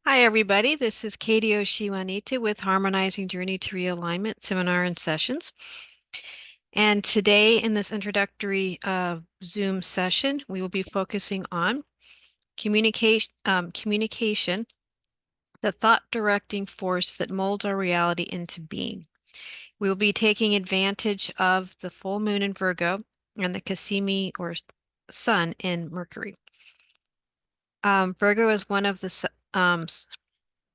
Hi, everybody. This is Katie O'She Wha Nitah with Harmonizing Journey to Realignment Seminar and Sessions. And today in this introductory Zoom session, we will be focusing on communication, the thought-directing force that molds our reality into being. We will be taking advantage of the full moon in Virgo and the Casimi or sun in Mercury. Virgo is one of the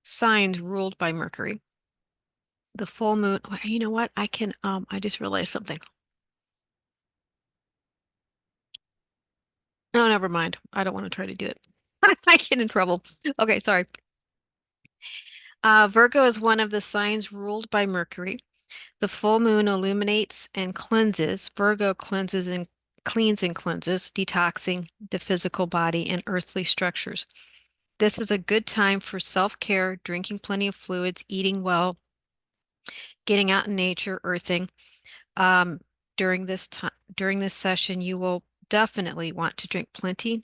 signs ruled by Mercury. The full moon, oh, you know what? I just realized something. No, never mind. I don't want to try to do it. I get in trouble. Okay, sorry. Virgo is one of the signs ruled by Mercury. The full moon illuminates and cleanses. Virgo cleanses and cleanses, detoxing the physical body and earthly structures. This is a good time for self-care, drinking plenty of fluids, eating well, getting out in nature, earthing. Um, during this session, you will definitely want to drink plenty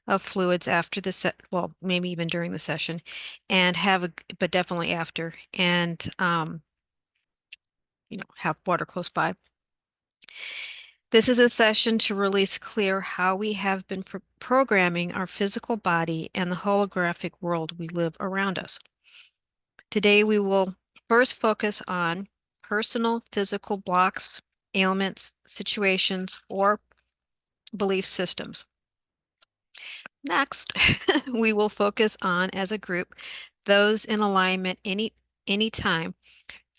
of fluids after the well, maybe even during the session, and but definitely after, and have water close by. This is a session to release clear how we have been programming our physical body and the holographic world we live around us. Today, we will first focus on personal physical blocks, ailments, situations, or belief systems. Next, we will focus on, as a group, those in alignment anytime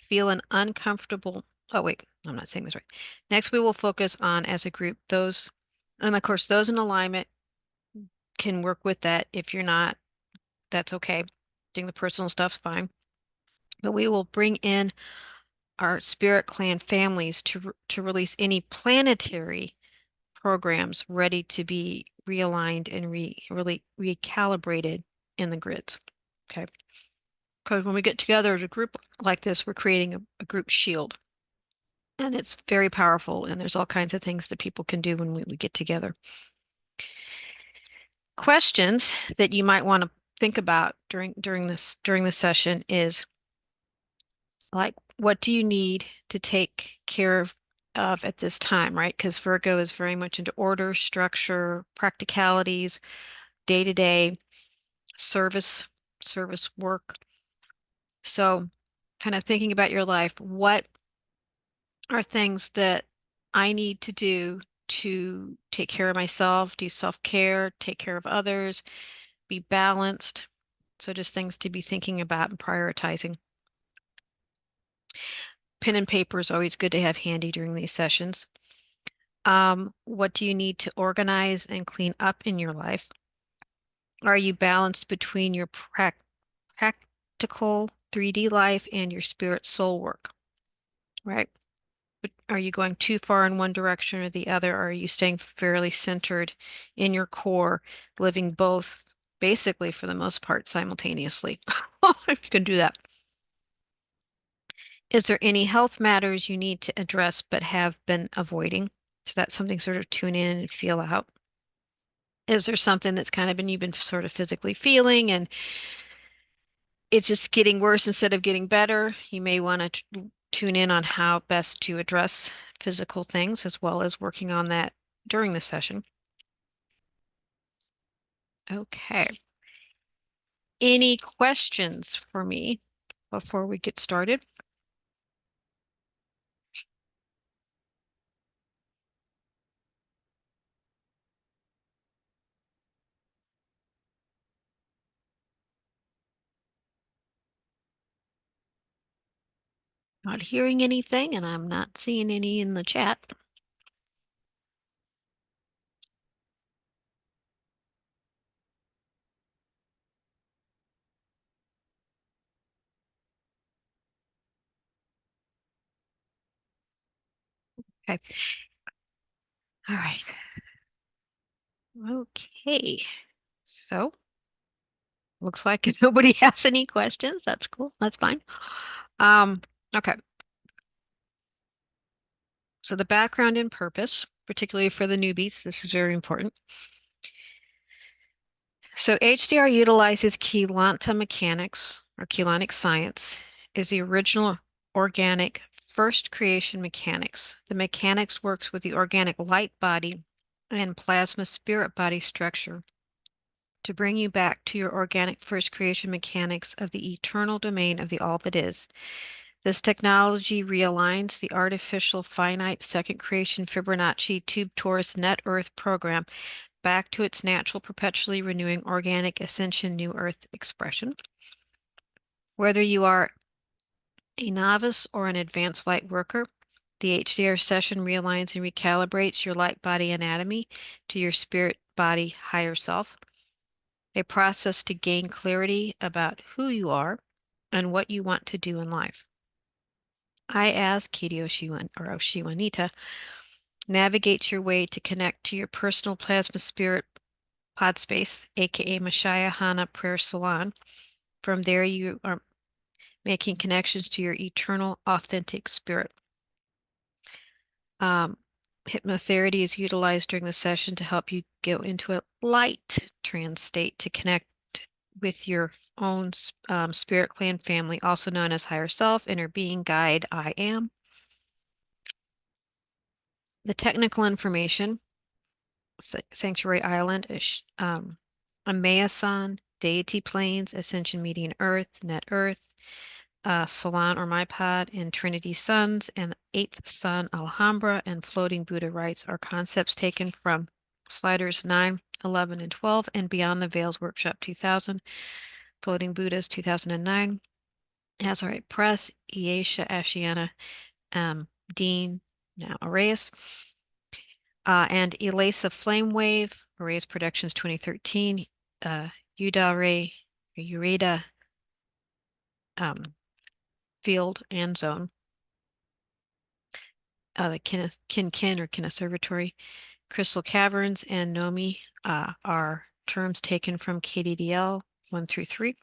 feel an uncomfortable. Oh, wait, I'm not saying this right. Next, we will focus on, as a group, those, and of course, those in alignment can work with that. If you're not, that's okay. Doing the personal stuff's fine. But we will bring in our spirit clan families to release any planetary programs ready to be realigned and really recalibrated in the grids. Okay. Because when we get together as a group like this, we're creating a group shield. And it's very powerful. And there's all kinds of things that people can do when we get together. Questions that you might want to think about during this session is like, what do you need to take care of at this time, right? Because Virgo is very much into order, structure, practicalities, day-to-day service, service work. So kind of thinking about your life, what are things that I need to do to take care of myself, do self-care, take care of others, be balanced? So just things to be thinking about and prioritizing. Pen and paper is always good to have handy during these sessions. What do you need to organize and clean up in your life? Are you balanced between your practical 3D life and your spirit soul work, right? But are you going too far in one direction or the other? Or are you staying fairly centered in your core, living both basically for the most part simultaneously? If you can do that. Is there any health matters you need to address but have been avoiding? So that's something sort of tune in and feel out. Is there something that's kind of you've been sort of physically feeling and it's just getting worse instead of getting better? You may want to tune in on how best to address physical things as well as working on that during the session. Okay. Any questions for me before we get started? Not hearing anything, and I'm not seeing any in the chat. Okay. All right. Okay. So looks like nobody has any questions. That's cool. That's fine. Um, okay. So the background and purpose, particularly for the newbies, this is very important. So HDR utilizes Keylonta mechanics, or Keylontic Science, is the original organic first creation mechanics. The mechanics works with the organic light body and plasma spirit body structure to bring you back to your organic first creation mechanics of the eternal domain of the all that is. This technology realigns the artificial finite second creation Fibonacci tube torus net earth program back to its natural perpetually renewing organic ascension new earth expression. Whether you are a novice or an advanced light worker, the HJR session realigns and recalibrates your light body anatomy to your spirit body higher self, a process to gain clarity about who you are and what you want to do in life. I, as Katie O'She Wha Nitah, navigate your way to connect to your personal plasma spirit pod space, aka Ma-sha-Ya Hana Prayer Salon. From there, you are making connections to your eternal, authentic spirit. Hypnotherapy is utilized during the session to help you go into a light trance state to connect with your own spirit clan family, also known as higher self, inner being, guide, I am. The technical information, Sanctuary Island, Amayasan, Deity Planes, Ascension Median Earth, Net Earth, Salon or My Pod, and Trinity Suns, and the Eighth Sun, Alhambra, and Floating Buddha Rites are concepts taken from Sliders 9, 11, and 12, and Beyond the Veils Workshop 2000, Floating Buddhas 2009, Azurite Press, Iesha Ashiana, Dean, now Arias, and Elasa Flame Wave, Arias Productions 2013, Udare, Ureda, Field and Zone. The Kin or Conservatory, Crystal Caverns, and Nomi are terms taken from KDDL 1 through 3.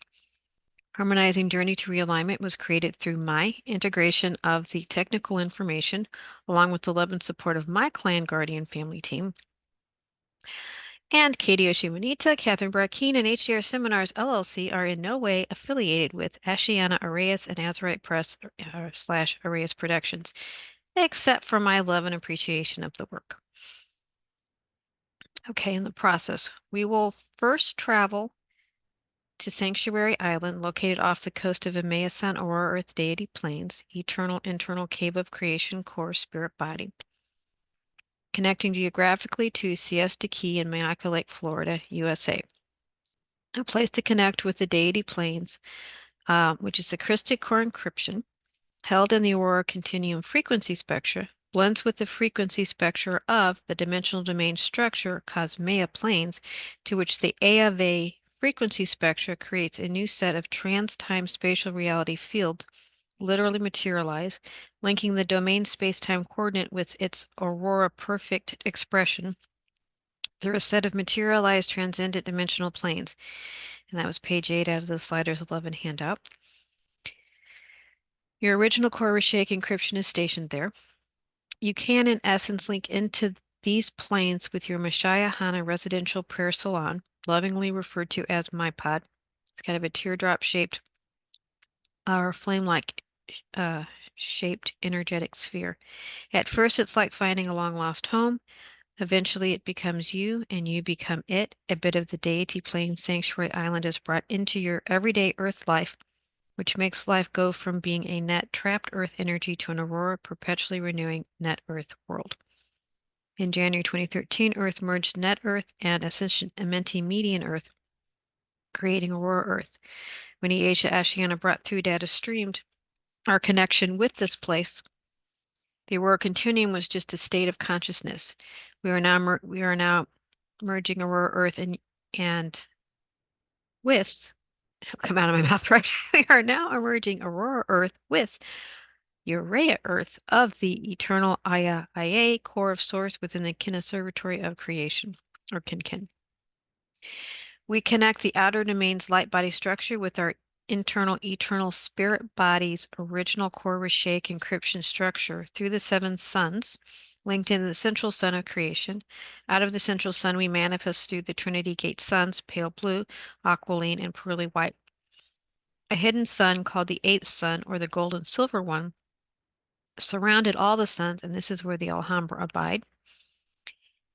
Harmonizing Journey to Realignment was created through my integration of the technical information, along with the love and support of my clan guardian family team. And Katie O'She Wha Nitah, Catherine Brackeen, and HJR Seminars LLC are in no way affiliated with Ashiana Arias and Azurite Press / Arias Productions, except for my love and appreciation of the work. Okay, in the process, we will first travel to Sanctuary Island, located off the coast of Amayasan Aurora Earth Deity Plains, eternal internal cave of creation core spirit body, connecting geographically to Siesta Key in Mayaca Lake, Florida, USA. A place to connect with the deity planes, which is the Christic core encryption, held in the Aurora Continuum frequency spectra, blends with the frequency spectra of the dimensional domain structure, Cosmea planes, to which the AAV frequency spectra creates a new set of trans-time spatial reality fields, literally materialize, linking the domain space-time coordinate with its Aurora perfect expression through a set of materialized transcendent dimensional planes. And that was page 8 out of the Sliders 11 handout. Your original core O'She encryption is stationed there. You can, in essence, link into these planes with your Ma-sha-Ya Hana residential prayer salon, lovingly referred to as my pod. It's kind of a teardrop-shaped or flame-like shaped energetic sphere. At first, it's like finding a long-lost home. Eventually, it becomes you, and you become it. A bit of the deity plane Sanctuary Island is brought into your everyday Earth life, which makes life go from being a net trapped Earth energy to an aurora perpetually renewing net Earth world. In January 2013, Earth merged net Earth and Ascension Amenti Median Earth, creating Aurora Earth. When Iesha Ashiana brought through data streamed our connection with this place, the Aurora Continuum was just a state of consciousness. We are now merging Aurora Earth and with, come out of my mouth right, we are now merging Aurora Earth with Urea Earth of the eternal Aya core of source within the Conservatory of creation, or Kin. We connect the outer domain's light body structure with our internal eternal spirit body's original core Reshake encryption structure through the seven suns, linked in the central sun of creation. Out of the central sun, we manifest through the Trinity Gate suns, pale blue, aquiline, and pearly white. A hidden sun called the eighth sun, or the gold and silver one, surrounded all the suns, and this is where the Alhambra abide.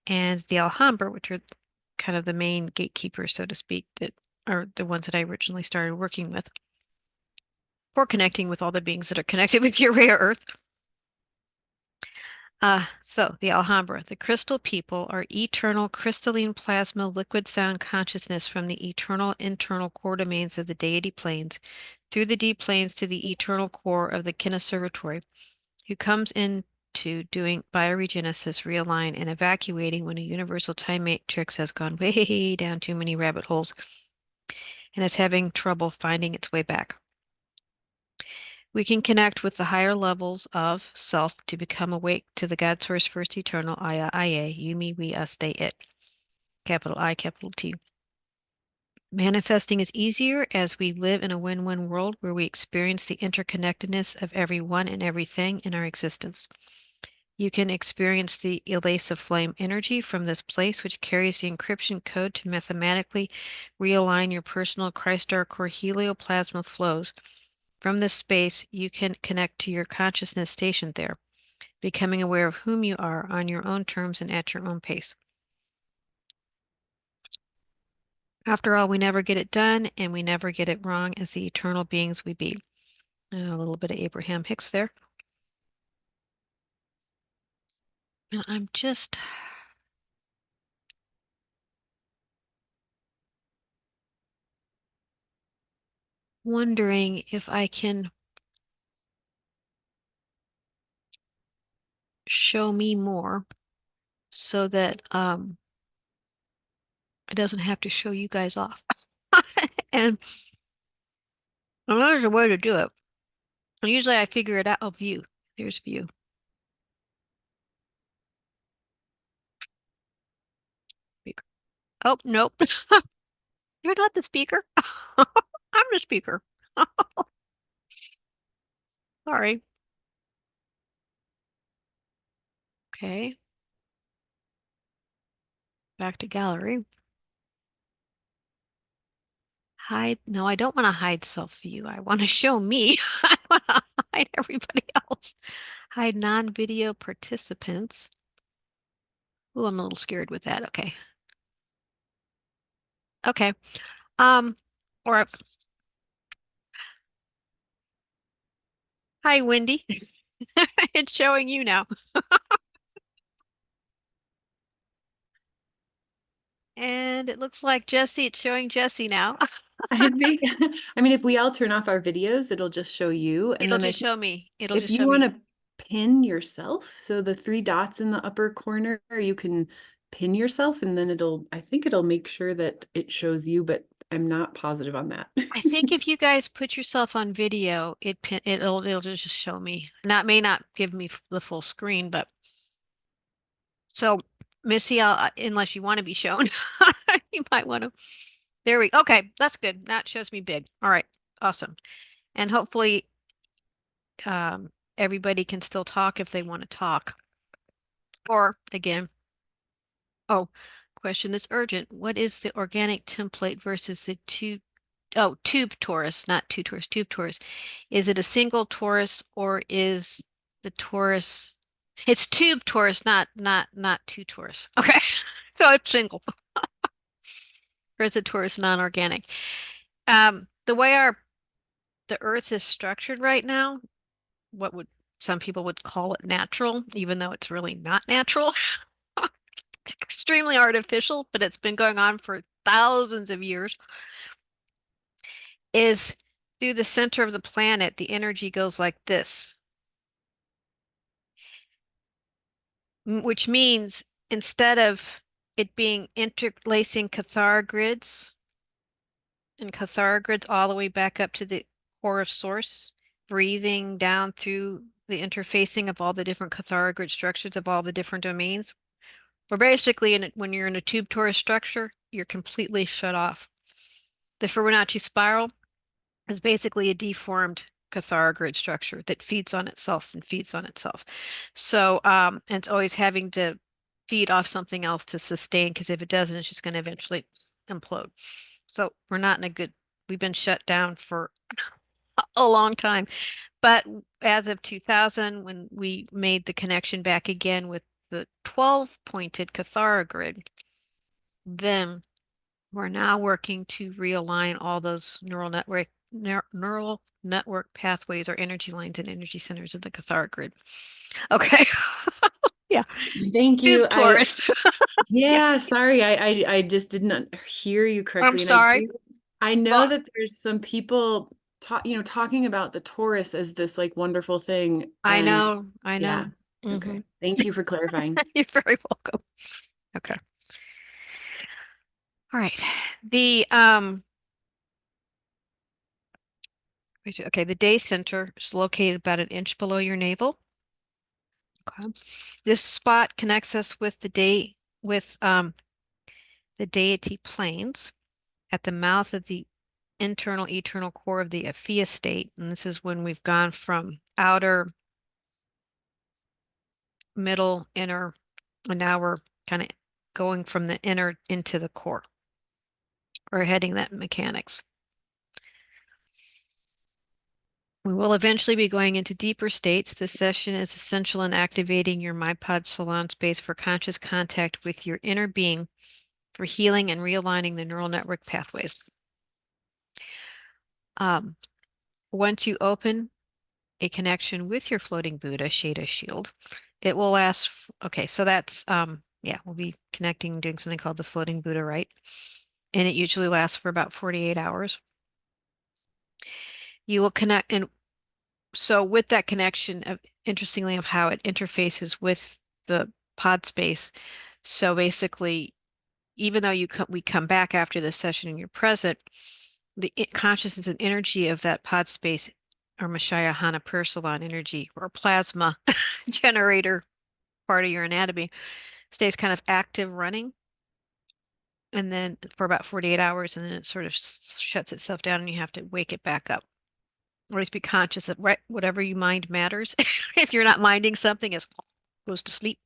And the Alhambra, which are kind of the main gatekeepers, so to speak, that are the ones that I originally started working with, for connecting with all the beings that are connected with your rare earth. So the Alhambra, the crystal people are eternal crystalline plasma liquid sound consciousness from the eternal internal core domains of the deity planes through the deep planes to the eternal core of the Kinesirbatory, who comes into doing bioregenesis, realign, and evacuating when a universal time matrix has gone way down too many rabbit holes and is having trouble finding its way back. We can connect with the higher levels of self to become awake to the God Source First Eternal, Aya, Aye, you, me, we, us, they, it. Capital I, capital T. Manifesting is easier as we live in a win-win world where we experience the interconnectedness of everyone and everything in our existence. You can experience the elasive flame energy from this place, which carries the encryption code to mathematically realign your personal Christ Star core helioplasma flows. From this space, you can connect to your consciousness stationed there, becoming aware of whom you are on your own terms and at your own pace. After all, we never get it done, and we never get it wrong as the eternal beings we be. A little bit of Abraham Hicks there. Now, I'm just wondering if I can show me more so that it doesn't have to show you guys off. And there's a way to do it. And usually I figure it out. Oh, view. There's view. Speaker. Oh, nope. You're not the speaker. I'm the speaker. Sorry. Okay. Back to gallery. Hide. No, I don't want to hide self-view. I want to show me. I want to hide everybody else. Hide non-video participants. Oh, I'm a little scared with that. Okay. Okay. Um, or hi, Wendy. It's showing you now. And it looks like Jesse, it's showing Jesse now. I think, I mean, if we all turn off our videos, it'll just show you. And It'll then I just think show me. It'll if just you show want me. to pin yourself, so the three dots in the upper corner, you can pin yourself and then I think it'll make sure that it shows you, but I'm not positive on that. I think if you guys put yourself on video, it'll just show me. That may not give me the full screen, but so Missy, unless you want to be shown, you might want to. There we. Okay, that's good. That shows me big. All right, awesome. And hopefully, everybody can still talk if they want to talk. Or again, oh, question that's urgent. What is the organic template versus the tube? Oh, tube torus, not two torus, tube torus. Is it a single torus or is the torus? It's tube torus, not two torus. Okay, so it's single. Or is the torus non-organic? The way the Earth is structured right now, what would some people would call it natural, even though it's really not natural. Extremely artificial, but it's been going on for thousands of years, is through the center of the planet, the energy goes like this, which means instead of it being interlacing Cathar grids and Cathar grids all the way back up to the core of source, breathing down through the interfacing of all the different Cathar grid structures of all the different domains. Or basically, when you're in a tube torus structure, you're completely shut off. The Fibonacci spiral is basically a deformed Cathara grid structure that feeds on itself and feeds on itself. So, and it's always having to feed off something else to sustain, because if it doesn't, it's just going to eventually implode. So we're not in a good, we've been shut down for a long time. But as of 2000, when we made the connection back again with the 12-pointed Cathara grid, then we're now working to realign all those neural network pathways or energy lines and energy centers of the Cathara grid. Okay. Yeah. Thank Tube you. Taurus. Yeah. Yeah, sorry, I just didn't hear you I'm correctly, and sorry. I know Well, that there's some people talking about the Taurus as this like wonderful thing, I and know. I yeah, know. Hmm. okay. Thank you for clarifying. You're very welcome. Okay. All right. The okay, the day center is located about an inch below your navel. Okay. This spot connects us with the deity planes at the mouth of the internal eternal core of the Aphia state. And this is when we've gone from outer, middle, inner, and now we're kind of going from the inner into the core, or heading that mechanics. We will eventually be going into deeper states. This session is essential in activating your MyPod Salon space for conscious contact with your inner being, for healing and realigning the neural network pathways. Once you open a connection with your floating Buddha Shada shield, it will last. Okay, so that's yeah, we'll be connecting, doing something called the floating Buddha rite, and it usually lasts for about 48 hours. You will connect, and so with that connection, interestingly, of how it interfaces with the pod space. So basically, even though we come back after this session and you're present, the consciousness and energy of that pod space, or Ma-sha-Ya Hana Prayer Salon energy, or plasma generator part of your anatomy, stays kind of active running, and then for about 48 hours, and then it sort of shuts itself down and you have to wake it back up. Always be conscious that whatever you mind matters. If you're not minding something, it goes to sleep.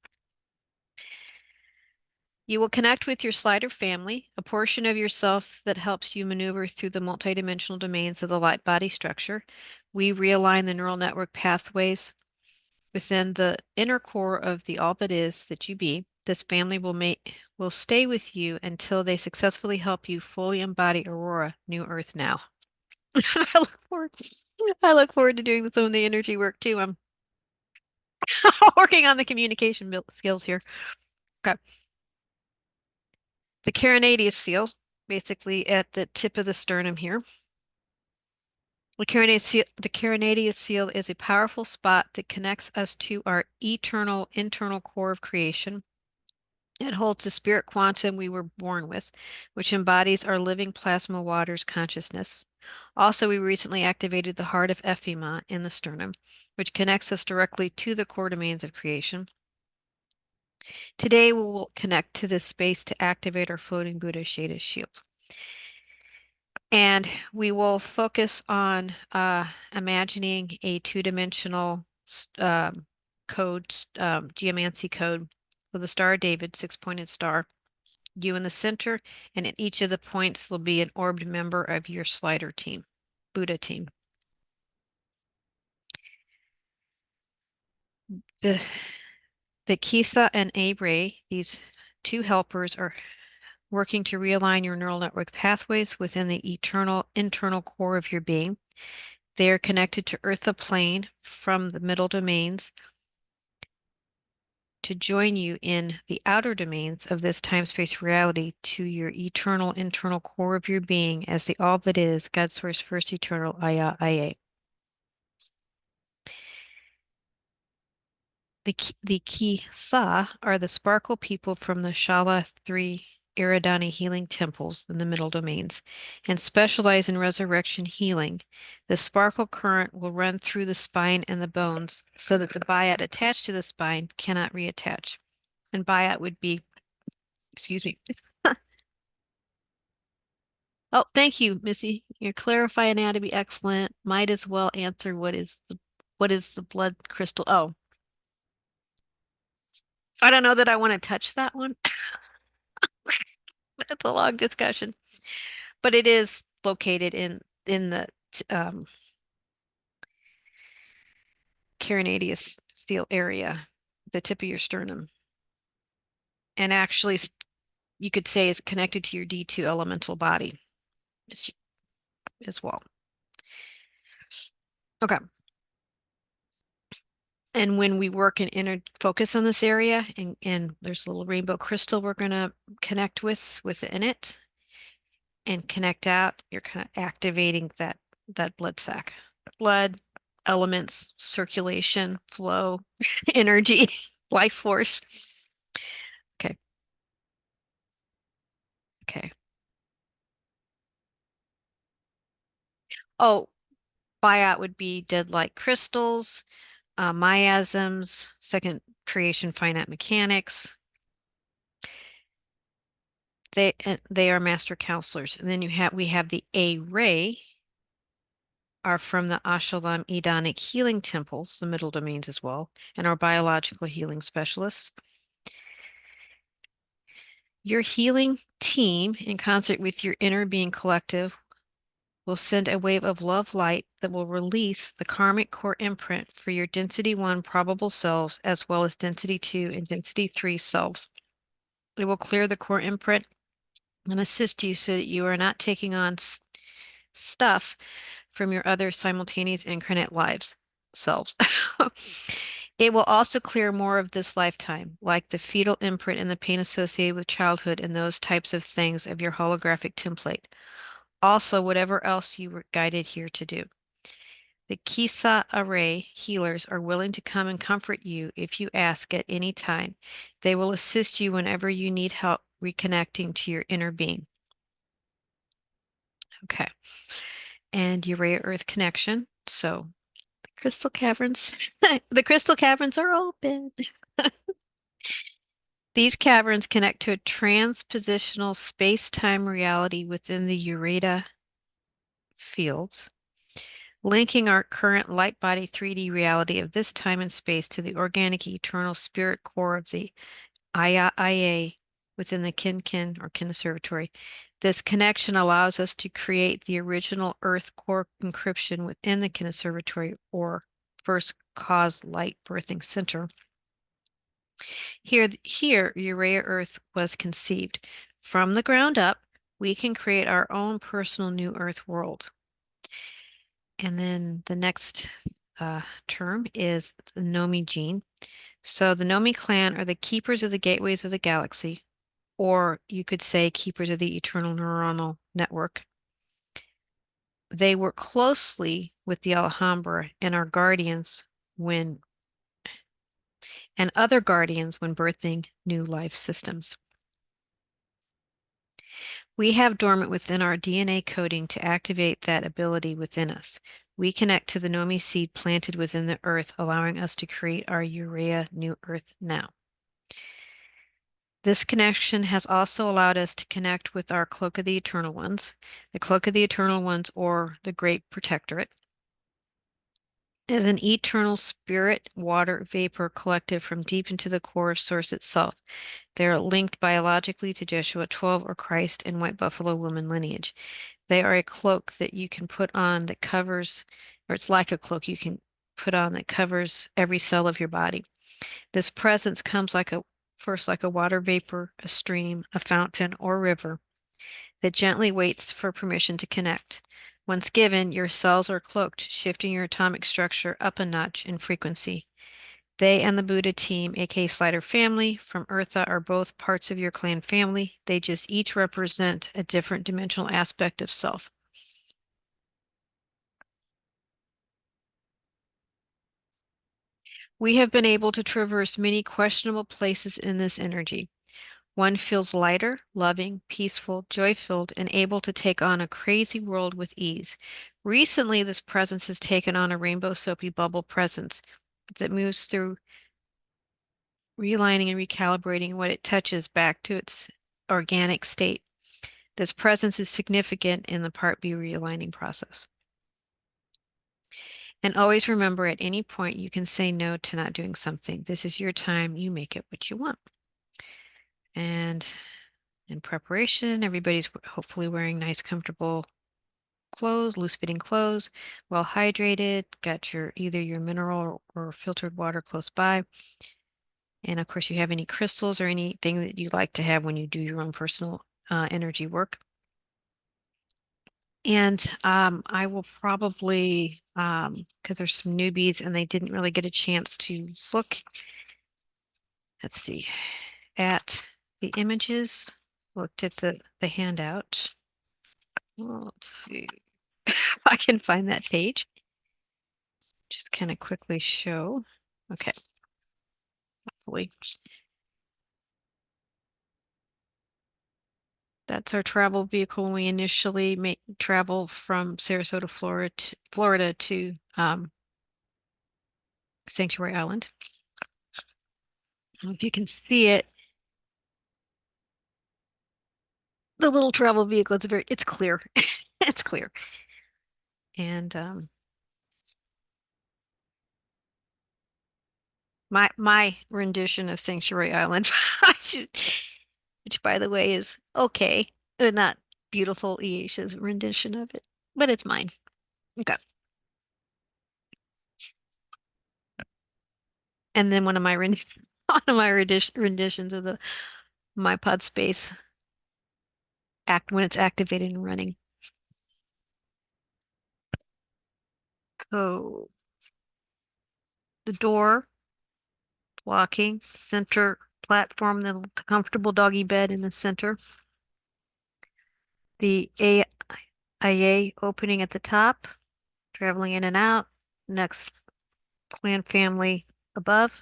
You will connect with your slider family, a portion of yourself that helps you maneuver through the multidimensional domains of the light body structure. We realign the neural network pathways within the inner core of the all that is that you be. This family will stay with you until they successfully help you fully embody Aurora, New Earth now. I look forward, I look forward to doing some of the energy work too. I'm working on the communication skills here. Okay. The carinatus seal, basically at the tip of the sternum here. The carinatus seal is a powerful spot that connects us to our eternal internal core of creation. It holds the spirit quantum we were born with, which embodies our living plasma waters consciousness. Also, we recently activated the heart of Ephima in the sternum, which connects us directly to the core domains of creation. Today, we will connect to this space to activate our floating Buddha Shada shield. And we will focus on imagining a two-dimensional code, geomancy code with a Star of David, six-pointed star, you in the center, and at each of the points will be an orbed member of your slider team, Buddha team. The Kisa and Abre, these two helpers, are working to realign your neural network pathways within the eternal internal core of your being. They are connected to Eartha plane from the middle domains to join you in the outer domains of this time-space reality to your eternal internal core of your being as the all that is, God Source, First Eternal, Aya, Aya. The Kisa are the sparkle people from the Shala 3 Iridani healing temples in the middle domains and specialize in resurrection healing. The sparkle current will run through the spine and the bones so that the biot attached to the spine cannot reattach. And biot would be, excuse me, Oh, thank you, Missy. Your clarify anatomy excellent. Might as well answer what is the blood crystal? Oh, I don't know that I want to touch that one. That's a long discussion, but it is located in the um, carinatus steel area, the tip of your sternum, and actually you could say is connected to your D2 elemental body as as well. Okay. And when we work and inner focus on this area, and there's a little rainbow crystal we're going to connect with within it and connect out, you're kind of activating that blood sac. Blood, elements, circulation, flow, energy, life force. Okay. Okay. Oh, buyout would be dead light crystals, miasms, second creation finite mechanics. They are master counselors. And then we have the A ray are from the Ashalam Edonic healing temples, the middle domains as well, and are biological healing specialists. Your healing team, in concert with your inner being collective, will send a wave of love light that will release the karmic core imprint for your density 1 probable selves as well as density 2 and density 3 selves. It will clear the core imprint and assist you so that you are not taking on stuff from your other simultaneous incarnate lives selves. It will also clear more of this lifetime, like the fetal imprint and the pain associated with childhood and those types of things of your holographic template. Also, whatever else you were guided here to do. The Kisa Array healers are willing to come and comfort you if you ask at any time. They will assist you whenever you need help reconnecting to your inner being. Okay. And Urea Earth connection. So crystal caverns, the crystal caverns are open. These caverns connect to a transpositional space-time reality within the Ureta fields, linking our current light body 3D reality of this time and space to the organic eternal spirit core of the IA within the Kin or Conservatory. This connection allows us to create the original Earth core encryption within the Conservatory or first cause light birthing center. Here, Urea Earth was conceived. From the ground up, we can create our own personal new Earth world. And then the next term is the Nomi gene. So the Nomi clan are the keepers of the gateways of the galaxy, or you could say keepers of the eternal neuronal network. They work closely with the Alhambra and are guardians and other guardians when birthing new life systems. We have dormant within our DNA coding to activate that ability within us. We connect to the Nomi seed planted within the earth, allowing us to create our Urea new earth now. This connection has also allowed us to connect with our Cloak of the Eternal Ones, the Cloak of the Eternal Ones, or the Great Protectorate, is an eternal spirit water vapor collective from deep into the core of Source itself. They are linked biologically to Joshua 12 or Christ and White Buffalo woman lineage. They are a cloak that you can put on that covers, or it's like a cloak you can put on that covers every cell of your body. This presence comes first like a water vapor, a stream, a fountain, or river that gently waits for permission to connect. Once given, your cells are cloaked, shifting your atomic structure up a notch in frequency. They and the Buddha team, aka Slider family, from Eartha are both parts of your clan family. They just each represent a different dimensional aspect of self. We have been able to traverse many questionable places in this energy. One feels lighter, loving, peaceful, joy-filled, and able to take on a crazy world with ease. Recently, this presence has taken on a rainbow soapy bubble presence that moves through realigning and recalibrating what it touches back to its organic state. This presence is significant in the Part B realigning process. And always remember, at any point you can say no to not doing something. This is your time. You make it what you want. And in preparation, everybody's hopefully wearing nice, comfortable clothes, loose-fitting clothes, well hydrated, got your either your mineral or filtered water close by. And of course, you have any crystals or anything that you like to have when you do your own personal energy work. And I will probably, because there's some newbies and they didn't really get a chance to look, let's see, at the images, looked at the handout. Well, let's see if I can find that page. Just kind of quickly show. Okay, hopefully. That's our travel vehicle when we initially travel from Sarasota, Florida to Sanctuary Island. If you can see it, the little travel vehicle, it's clear. It's clear. And my rendition of Sanctuary Island, which by the way is okay, not beautiful Iesha's rendition of it, but it's mine. Okay. And then one of my renditions of the My Pod Space act when it's activated and running. So the door, blocking, center platform, the comfortable doggy bed in the center. The AIA opening at the top, traveling in and out. Next, clan family above.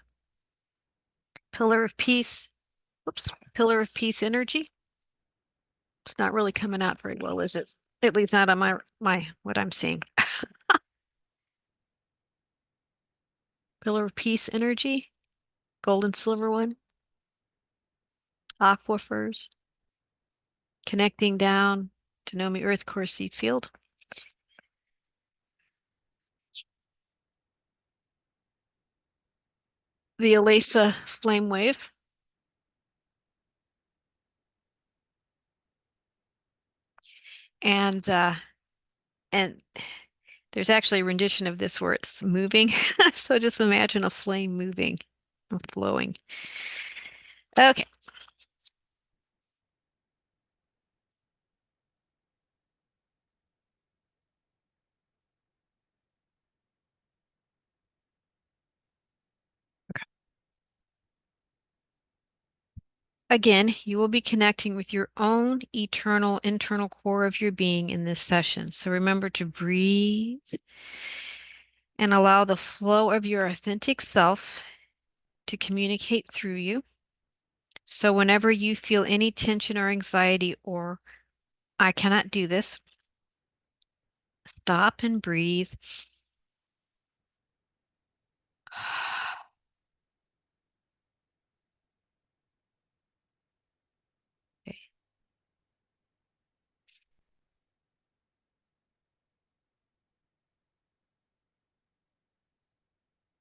Pillar of peace. Whoops, pillar of peace energy. It's not really coming out very well, is it? At least not on my what I'm seeing. Pillar of peace energy. Gold and silver one. Aquifers. Connecting down to Nomi Earth Core Seed Field. The Aletha flame wave. And there's actually a rendition of this where it's moving. So just imagine a flame moving and flowing. Okay. Again, you will be connecting with your own eternal internal core of your being in this session. So remember to breathe and allow the flow of your authentic self to communicate through you. So whenever you feel any tension or anxiety or I cannot do this, stop and breathe. Okay.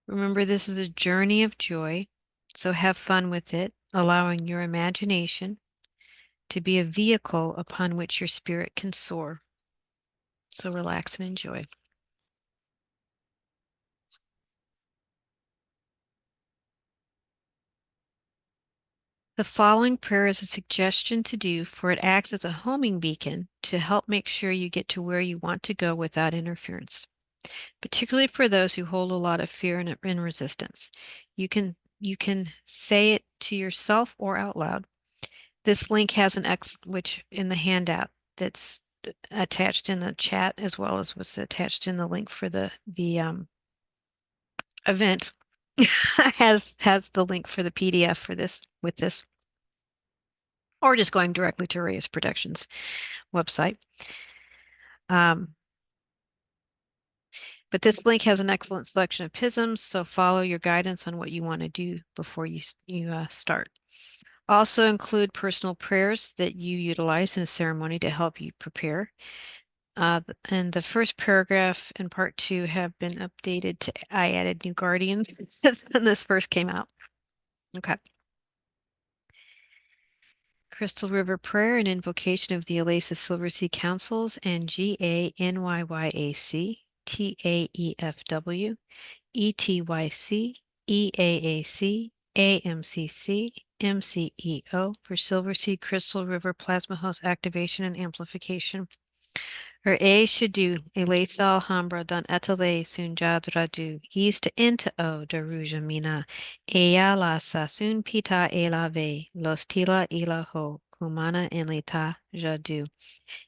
Remember, this is a journey of joy, so have fun with it, allowing your imagination to be a vehicle upon which your spirit can soar. So relax and enjoy. The following prayer is a suggestion to do, for it acts as a homing beacon to help make sure you get to where you want to go without interference, particularly for those who hold a lot of fear and resistance. You can say it to yourself or out loud. This link has an X, which in the handout that's attached in the chat, as well as was attached in the link for the event, has the link for the PDF for this with this, or just going directly to Reyes Productions website. But this link has an excellent selection of pisms, so follow your guidance on what you want to do before you start. Also include personal prayers that you utilize in a ceremony to help you prepare. And the first paragraph and part 2 have been updated to, I added new guardians when this first came out. Okay. Crystal River Prayer and Invocation of the Oasis Silver Sea Councils and GANYYAC, TAEFW, ETYC, EAAC, AMCC, MCEO for Silver Sea Crystal River Plasma Host Activation and Amplification. Or A should do Elisa Alhambra don Etale Sunjadradu East into O Daruja Mina Ea la Sasun Pita Elave Los Tila Ilaho Kumana Enlita Jadu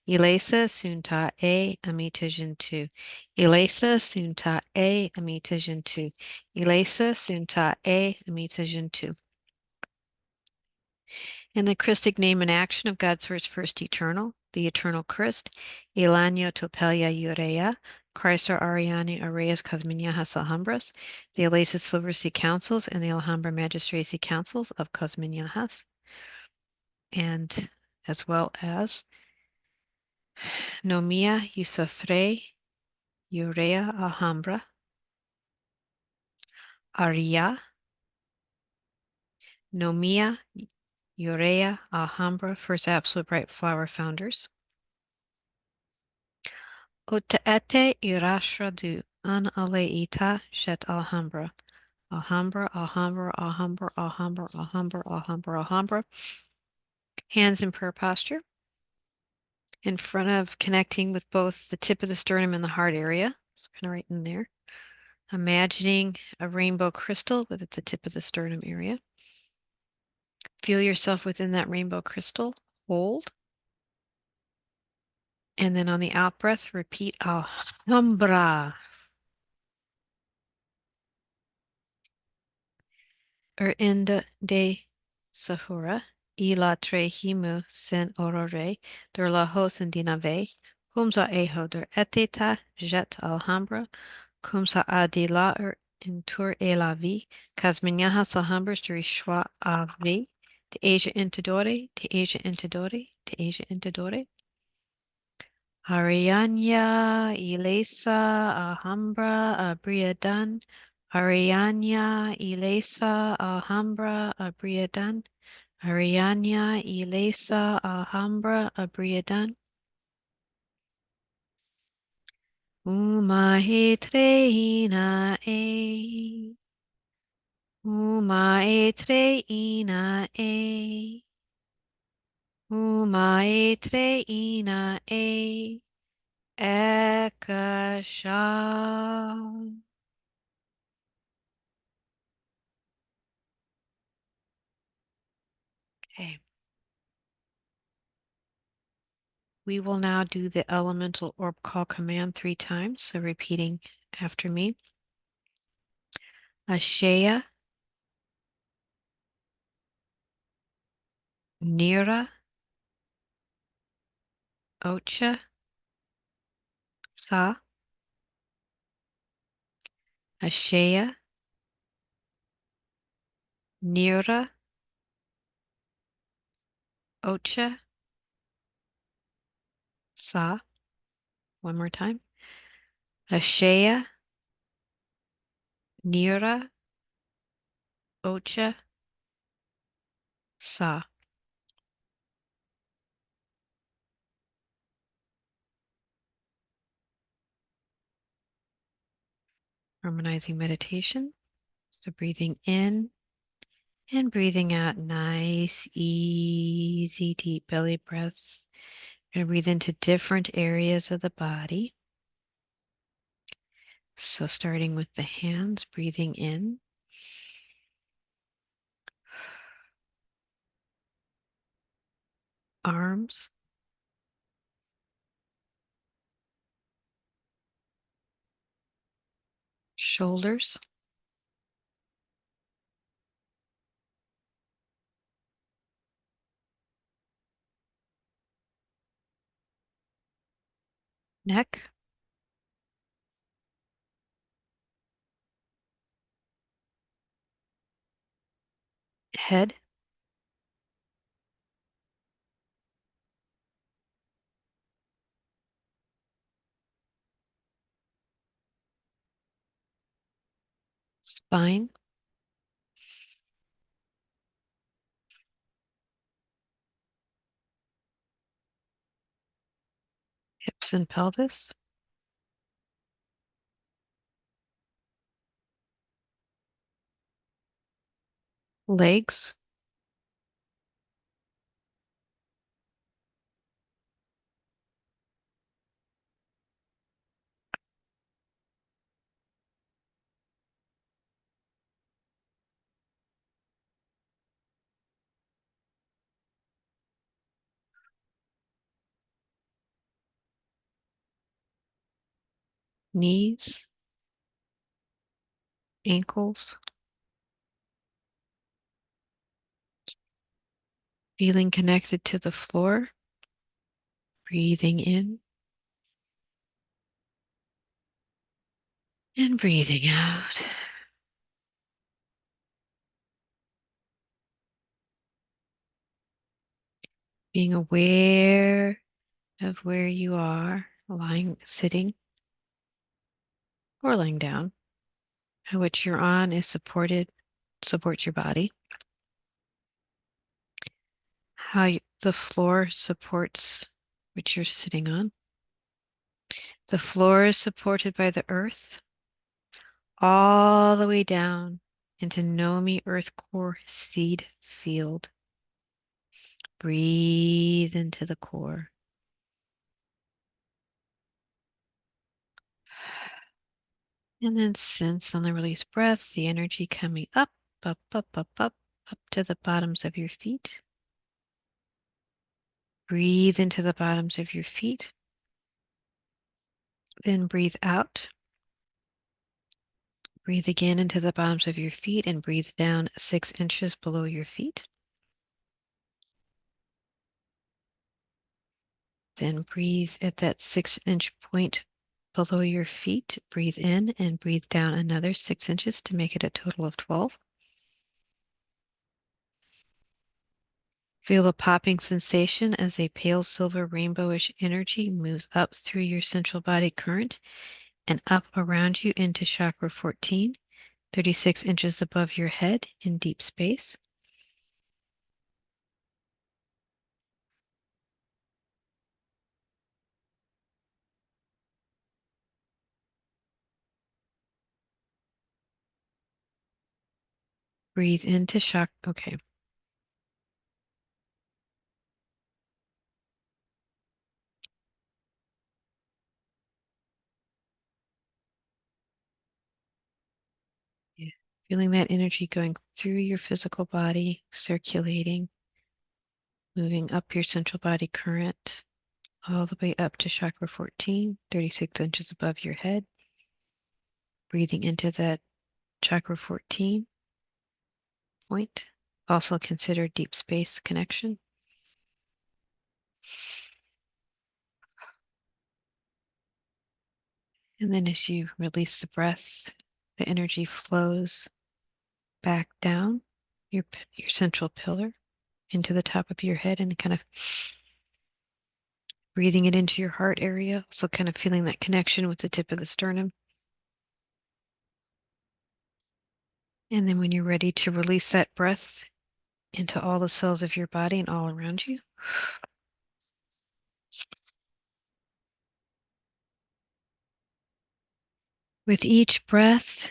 Elisa Sunta A Amita Jintu Elisa Sunta A Amita Jintu Elisa Sunta A Amita Jintu. In the Christic name and action of God's Source First Eternal, the Eternal Christ, Elanio Topelia Urea, Christ Ariani Aureas Cosminiahas Alhambras, the Elasis Silver Sea Councils, and the Alhambra Magistracy Councils of Cosminiahas, and as well as Nomia Yusafre Urea Alhambra, Aria, Nomia Urea Alhambra, First Absolute Bright Flower Founders, Otaete irashradu an aleita shet Alhambra. Alhambra, Alhambra, Alhambra, Alhambra, Alhambra, Alhambra, Alhambra. Hands in prayer posture. In front of connecting with both the tip of the sternum and the heart area. So kind of right in there. Imagining a rainbow crystal with at the tip of the sternum area. Feel yourself within that rainbow crystal. Hold. And then on the out breath, repeat Alhambra. Inda de Sahura, ila tre himu sen orore, der la hosen dinave, cum sa eho der eteta jet alhambra, cum sa adila intur e la vi, cas minyaha alhambras der ishwa avi, te Asia intidore, te Asia intidore, te Asia intidore. Arianya Ilesa Alhambra Abriadan. Arianya Ilesa Alhambra Abriadan. Arianya Ilesa Alhambra Abriadan. Umahe treina e. Umae treina e. Umae treina e. Ekasha. Okay. We will now do the elemental orb call command 3 times. So repeating after me. O'She Nira O'She Sa O'She Nira O'She Sa. One more time. O'She Nira O'She Sa. Harmonizing meditation. So breathing in and breathing out. Nice, easy, deep belly breaths. We're going to breathe into different areas of the body. So starting with the hands, breathing in. Arms. Shoulders. Neck. Head. spine, hips and pelvis, legs, knees, ankles, feeling connected to the floor, breathing in and breathing out. Being aware of where you are, lying, sitting, or lying down, and which you're on is supports your body. The floor supports which you're sitting on. The floor is supported by the earth all the way down into Nomi Earth Core Seed Field. Breathe into the core. And then sense on the release breath the energy coming up, up, up, up, up, up to the bottoms of your feet. Breathe into the bottoms of your feet. Then breathe out. Breathe again into the bottoms of your feet and breathe down 6 inches below your feet. Then breathe at that 6-inch point below your feet. Breathe in and breathe down another 6 inches to make it a total of 12. Feel a popping sensation as a pale silver rainbowish energy moves up through your central body current and up around you into chakra 14, 36 inches above your head in deep space. Breathe into chakra. Okay. Yeah. Feeling that energy going through your physical body, circulating, moving up your central body current, all the way up to chakra 14, 36 inches above your head. Breathing into that chakra 14 point, also considered deep space connection. And then as you release the breath, the energy flows back down your central pillar into the top of your head and kind of breathing it into your heart area. So kind of feeling that connection with the tip of the sternum. And then when you're ready to release that breath into all the cells of your body and all around you, with each breath,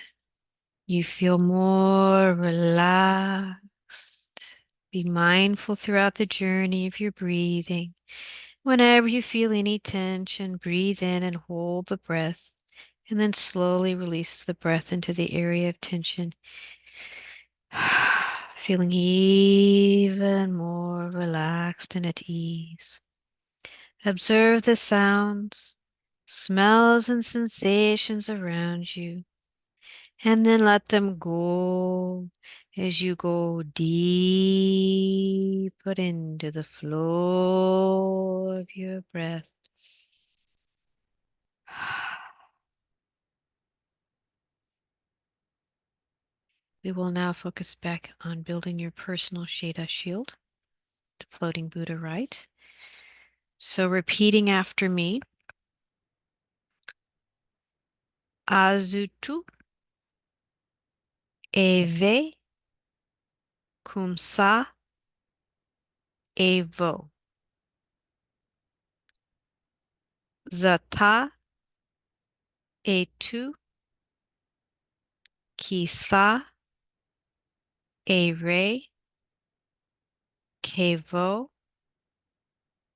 you feel more relaxed. Be mindful throughout the journey of your breathing. Whenever you feel any tension, breathe in and hold the breath, and then slowly release the breath into the area of tension. Feeling even more relaxed and at ease. Observe the sounds, smells, and sensations around you, and then let them go as you go deeper into the flow of your breath. We will now focus back on building your personal Shada shield, the floating Buddha rite. So repeating after me, Azutu, Eve, cum sa, evo. Zata, etu, quizá, ere, kevo,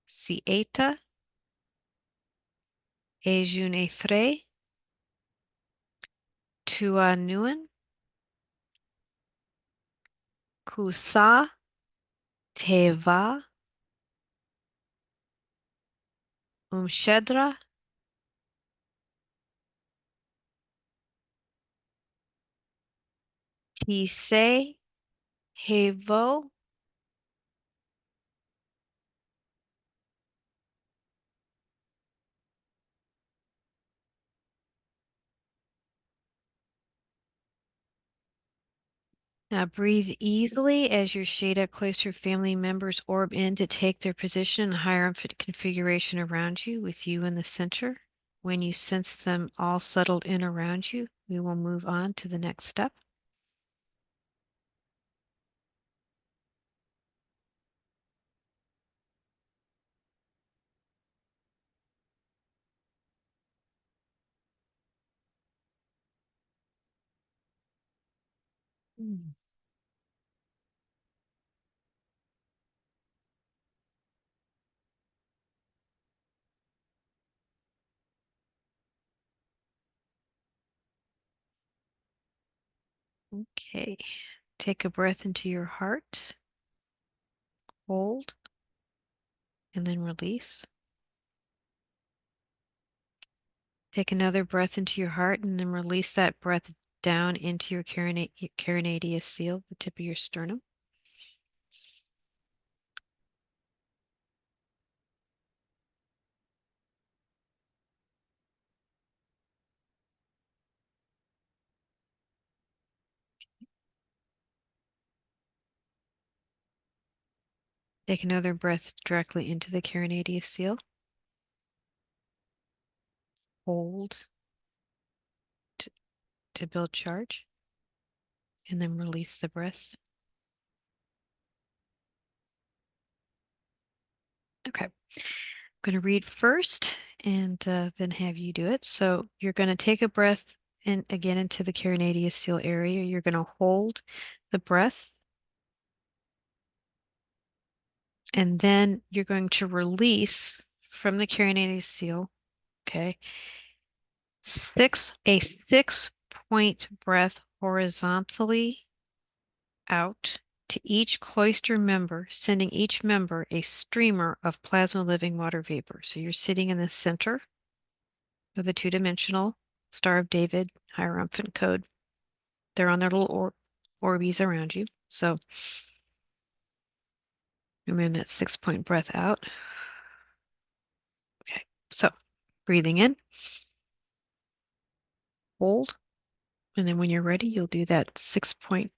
sieta, ejunethre, tua nuen, kusa, teva, umshedra, tise, hevo. Now breathe easily as your Shada closer family members orb in to take their position and hierophant configuration around you, with you in the center. When you sense them all settled in around you, we will move on to the next step. Mm. Okay, take a breath into your heart, hold, and then release. Take another breath into your heart and then release that breath down into your carinatus seal, the tip of your sternum. Take another breath directly into the carinatus seal. Hold to build charge, and then release the breath. Okay, I'm going to read first and then have you do it. So you're going to take a breath in again into the carinatus seal area. You're going to hold the breath, and then you're going to release from the carinatus seal. Okay, a 6-point breath horizontally out to each cloister member, sending each member a streamer of plasma living water vapor. So you're sitting in the center of the two-dimensional Star of David Hierophant code. They're on their little orbies around you. So remember that 6-point breath out. Okay, so breathing in, hold, and then when you're ready, you'll do that 6-point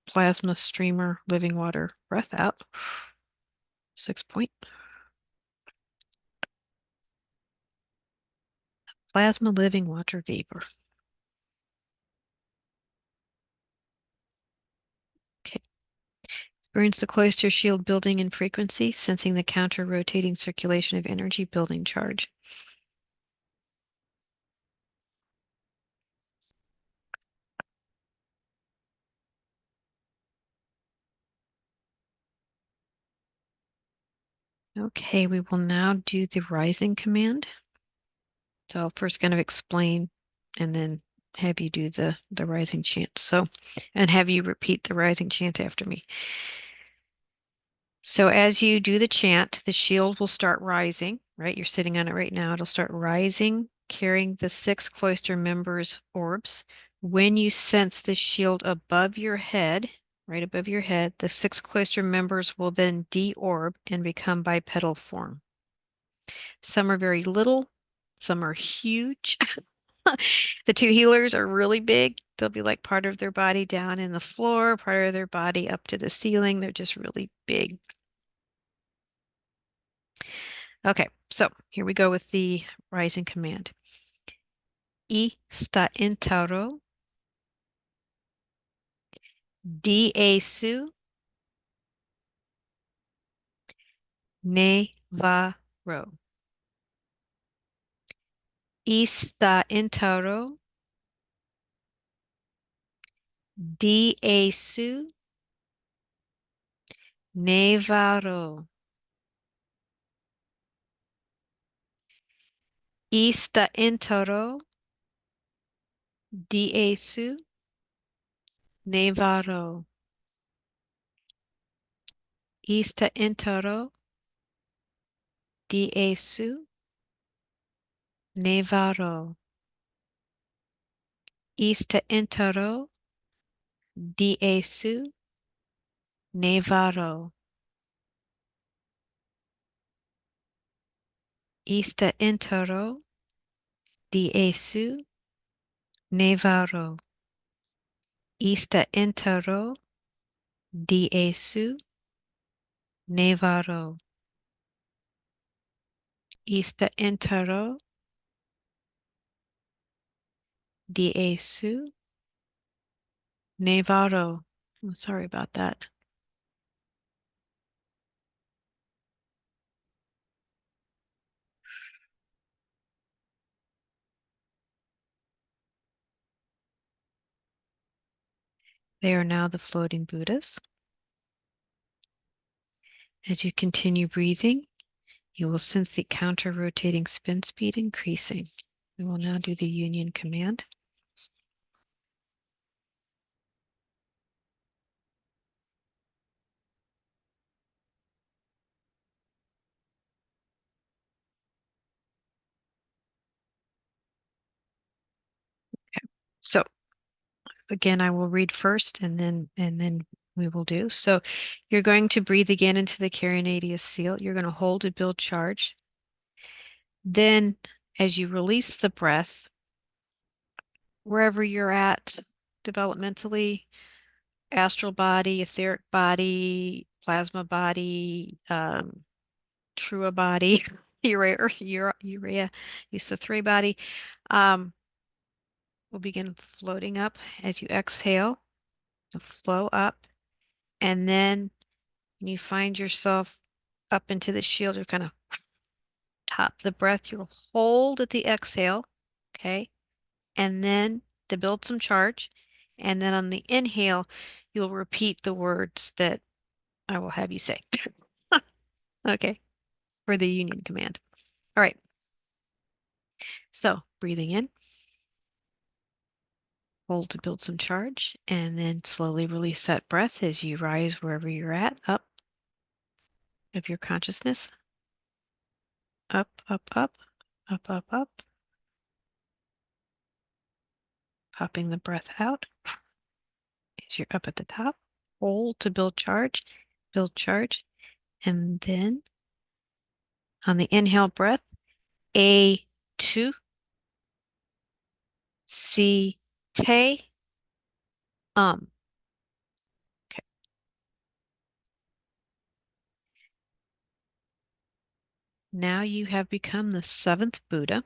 plasma streamer living water breath out. 6-point. Plasma living water vapor. Okay. Experience the cloister shield building in frequency, sensing the counter-rotating circulation of energy building charge. Okay, we will now do the rising command. So I'll first kind of explain and then have you do the rising chant. So, and have you repeat the rising chant after me. So as you do the chant, the shield will start rising, right? You're sitting on it right now. It'll start rising, carrying the 6 cloister members' orbs. When you sense the shield above your head, right above your head, the 6 cloister members will then deorb and become bipedal form. Some are very little, some are huge. The 2 healers are really big. They'll be like part of their body down in the floor, part of their body up to the ceiling. They're just really big. Okay, so here we go with the rising command. Y está en Tauro, Diesu Nevaro. Ista Intaro Diesu Nevaro. Ista Intaro Diesu Nevaro. Ista Intaro Diesu Nevaro. Ista Intaro Diesu Nevaro. Ista Intaro Diesu Nevaro. Ista Intaro Diesu Nevaro. Ista Intaro Diesu Nevaro. Oh, sorry about that. They are now the floating Buddhas. As you continue breathing, you will sense the counter-rotating spin speed increasing. We will now do the union command. So again, I will read first and then we will do. So you're going to breathe again into the Carinatus seal. You're going to hold to build charge. Then as you release the breath, wherever you're at developmentally, astral body, etheric body, plasma body, Trua body, urea, use the three body, will begin floating up as you exhale, to flow up, and then when you find yourself up into the shield, you're kind of top the breath. You'll hold at the exhale, okay, and then to build some charge, and then on the inhale, you'll repeat the words that I will have you say. Okay, for the union command. All right. So breathing in, hold to build some charge, and then slowly release that breath as you rise wherever you're at, up of your consciousness. Up, up, up, up, up, up. Popping the breath out as you're up at the top. Hold to build charge, and then on the inhale breath, A, two, C, te, Okay. Now you have become the seventh Buddha.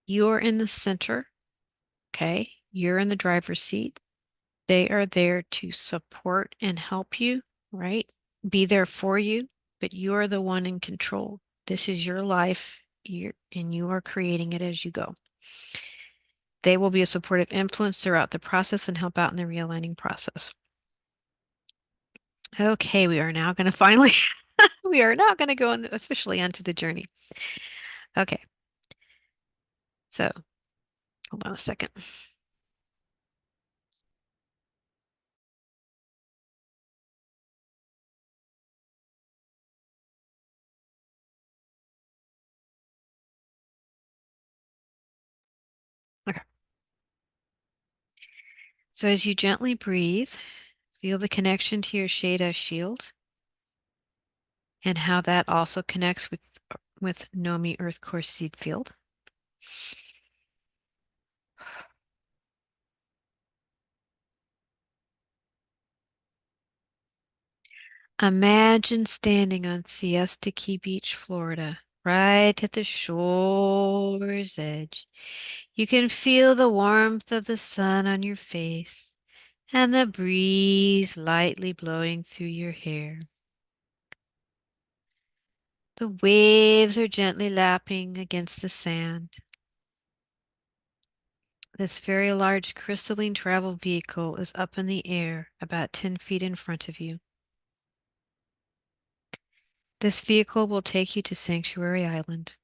You're in the center, okay? You're in the driver's seat. They are there to support and help you, right? Be there for you, but you're the one in control. This is your life, and you are creating it as you go. They will be a supportive influence throughout the process and help out in the realigning process. Okay, we are now going to finally, we are now going to go officially onto the journey. Okay, so hold on a second. Okay, so as you gently breathe, feel the connection to your Shada shield and how that also connects with Nomi Earth Core Seed Field. Imagine standing on Siesta Key Beach, Florida, right at the shore's edge. You can feel the warmth of the sun on your face And the breeze lightly blowing through your hair. The waves are gently lapping against the sand. This very large crystalline travel vehicle is up in the air about 10 feet in front of you. This vehicle will take you to Sanctuary Island.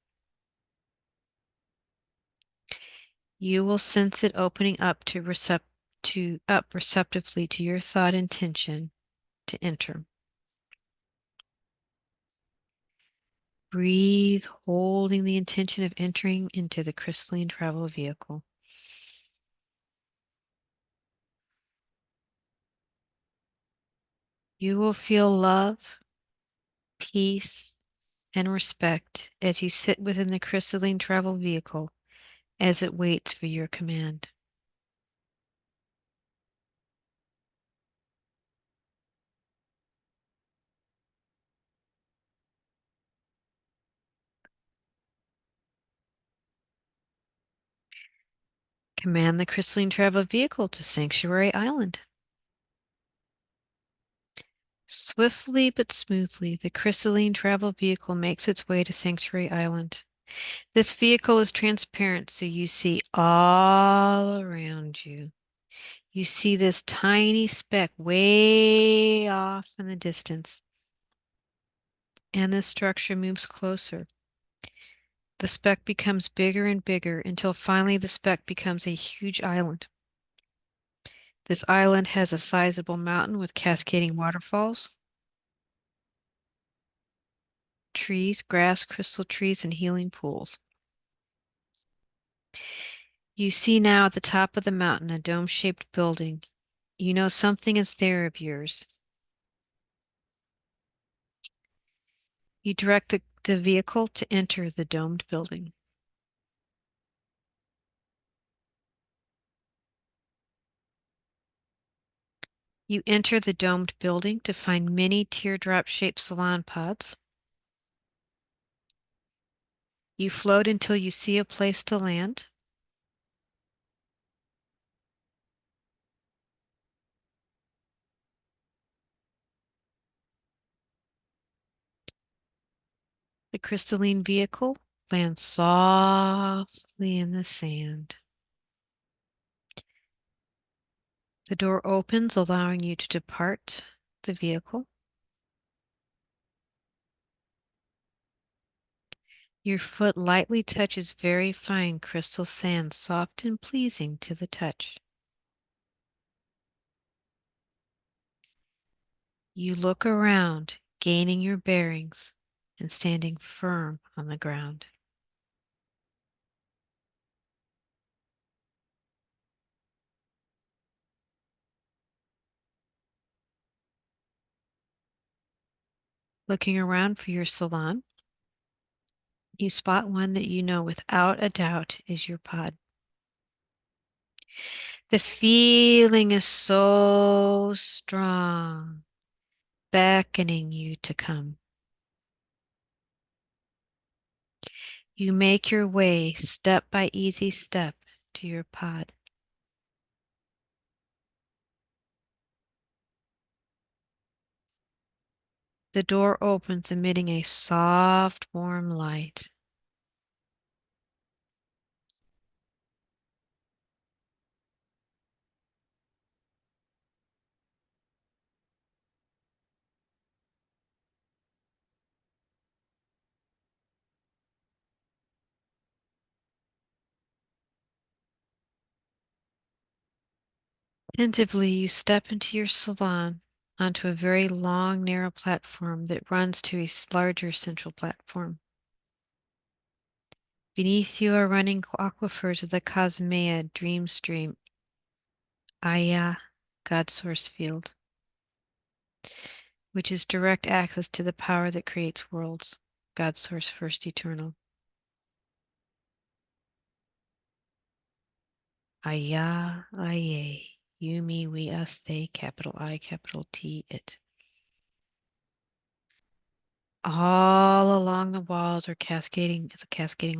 You will sense it opening up receptively to your thought intention to enter. Breathe, holding the intention of entering into the crystalline travel vehicle. You will feel love, peace, and respect as you sit within the crystalline travel vehicle as it waits for your command. Command the crystalline travel vehicle to Sanctuary Island. Swiftly but smoothly, the crystalline travel vehicle makes its way to Sanctuary Island. This vehicle is transparent, so you see all around you. You see this tiny speck way off in the distance, and this structure moves closer. The speck becomes bigger and bigger until finally the speck becomes a huge island. This island has a sizable mountain with cascading waterfalls, trees, grass, crystal trees, and healing pools. You see now at the top of the mountain a dome-shaped building. You know something is there of yours. You direct the vehicle to enter the domed building. You enter the domed building to find many teardrop-shaped salon pods. You float until you see a place to land. The crystalline vehicle lands softly in the sand. The door opens, allowing you to depart the vehicle. Your foot lightly touches very fine crystal sand, soft and pleasing to the touch. You look around, gaining your bearings and standing firm on the ground. Looking around for your salon, you spot one that you know without a doubt is your pod. The feeling is so strong, beckoning you to come. You make your way step by easy step to your pod. The door opens, emitting a soft, warm light. Attentively, you step into your salon onto a very long, narrow platform that runs to a larger central platform. Beneath you are running aquifers of the Casimi dream stream, Aya, God source field, which is direct access to the power that creates worlds, God source first eternal. Aya, Aye, you, me, we, us, they, capital I, capital T, it. All along the walls are cascading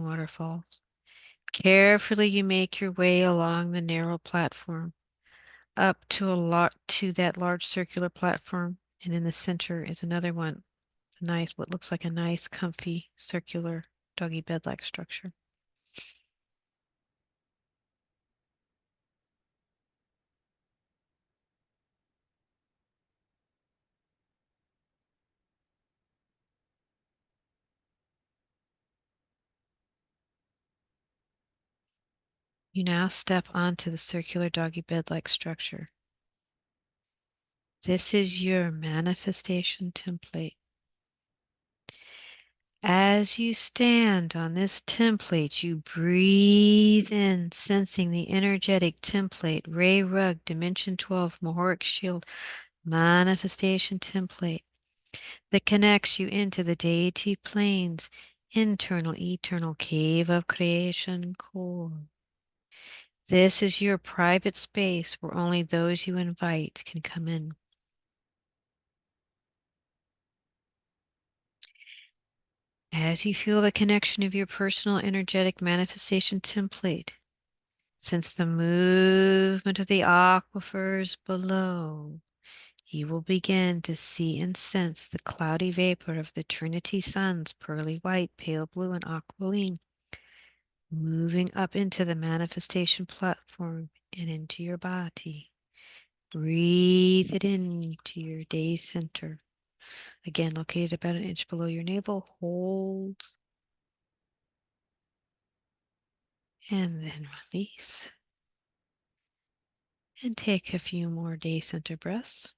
waterfalls. Carefully you make your way along the narrow platform, up to that large circular platform, and in the center is another one. It's a nice, what looks like a nice, comfy, circular doggy bed-like structure. You now step onto the circular doggy bed-like structure. This is your manifestation template. As you stand on this template, you breathe in, sensing the energetic template, Ray Rug, Dimension 12, Mahoric Shield, manifestation template that connects you into the deity planes, internal, eternal cave of creation core. This is your private space where only those you invite can come in. As you feel the connection of your personal energetic manifestation template, sense the movement of the aquifers below. You will begin to see and sense the cloudy vapor of the Trinity suns, pearly white, pale blue, and aqualine, moving up into the manifestation platform and into your body. Breathe it into your day center. Again, located about an inch below your navel. Hold and then release. And take a few more day center breaths.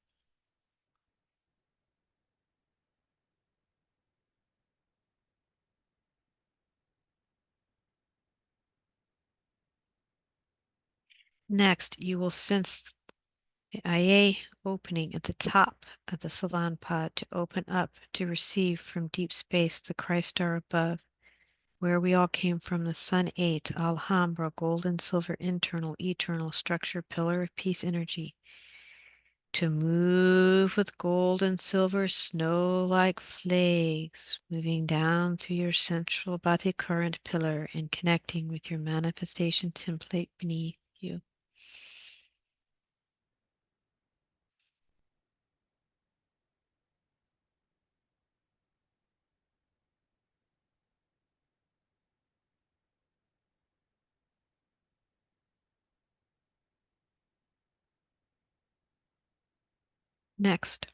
Next, you will sense the IA opening at the top of the salon pod to open up to receive from deep space the Christ star above, where we all came from, the Sun 8, Alhambra, gold and silver, internal, eternal structure, pillar of peace energy, to move with gold and silver snow-like flakes, moving down through your central body current pillar and connecting with your manifestation template beneath you. Next,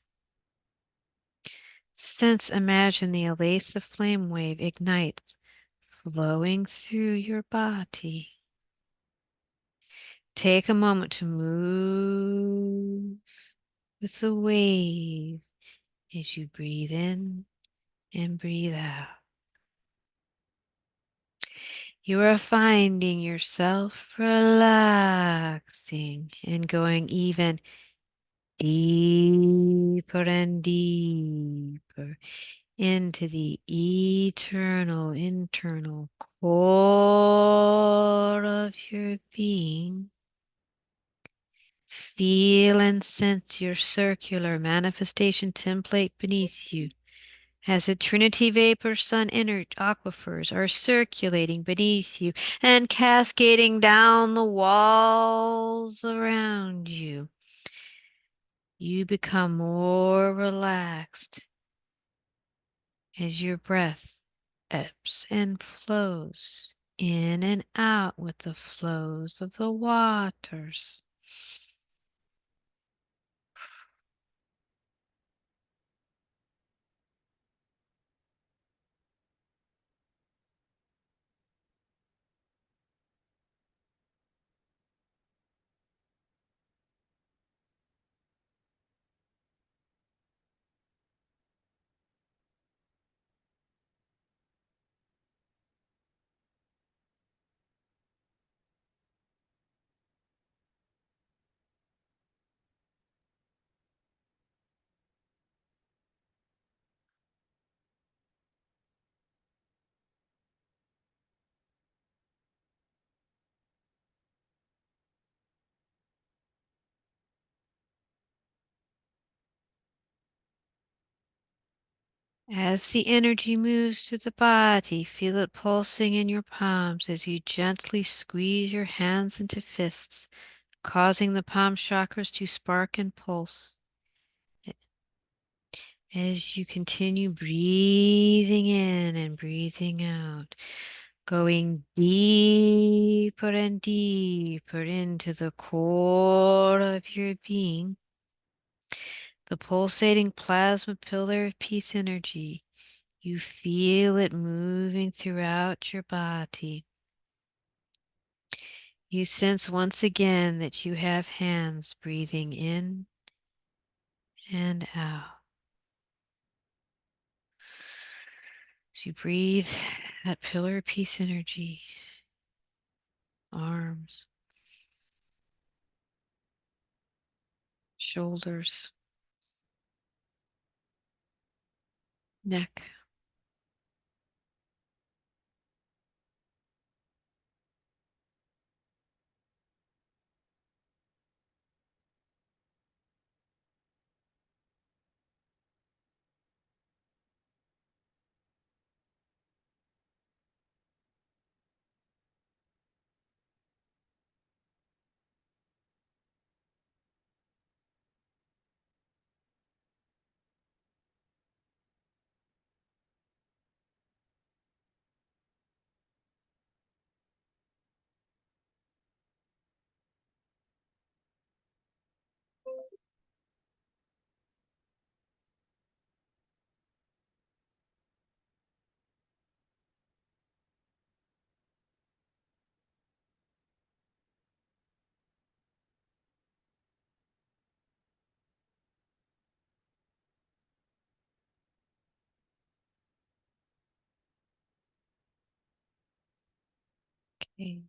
imagine the elasive flame wave ignites, flowing through your body. Take a moment to move with the wave as you breathe in and breathe out. You are finding yourself relaxing and going even deeper and deeper into the eternal internal core of your being. Feel and sense your circular manifestation template beneath you as the Trinity vapor sun inert aquifers are circulating beneath you and cascading down the walls around you. You become more relaxed as your breath ebbs and flows in and out with the flows of the waters. As the energy moves through the body, feel it pulsing in your palms as you gently squeeze your hands into fists, causing the palm chakras to spark and pulse. As you continue breathing in and breathing out, going deeper and deeper into the core of your being, the pulsating plasma pillar of peace energy, you feel it moving throughout your body. You sense once again that you have hands breathing in and out. As you breathe that pillar of peace energy, arms, shoulders, neck, okay.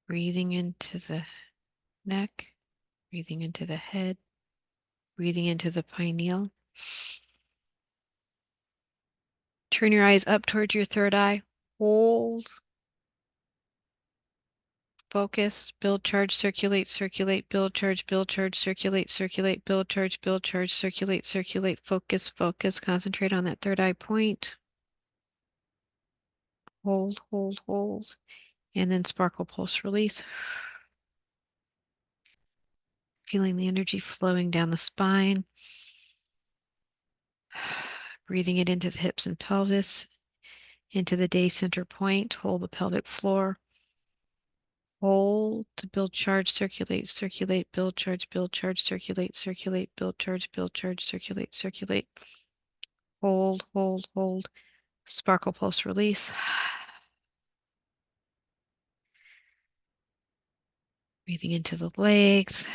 Breathing into the neck, breathing into the head, breathing into the pineal. Turn your eyes up towards your third eye. Hold, focus, build, charge, circulate, circulate, build, charge, circulate, circulate, build, charge, circulate, circulate, focus, focus. Concentrate on that third eye point. Hold, hold, hold. And then sparkle, pulse, release. Feeling the energy flowing down the spine. Breathing it into the hips and pelvis, into the day center point. Hold the pelvic floor. Hold to build, charge, circulate, circulate, build, charge, circulate, circulate, build, charge, circulate, circulate. Hold, hold, hold. Sparkle, pulse, release. Breathing into the legs,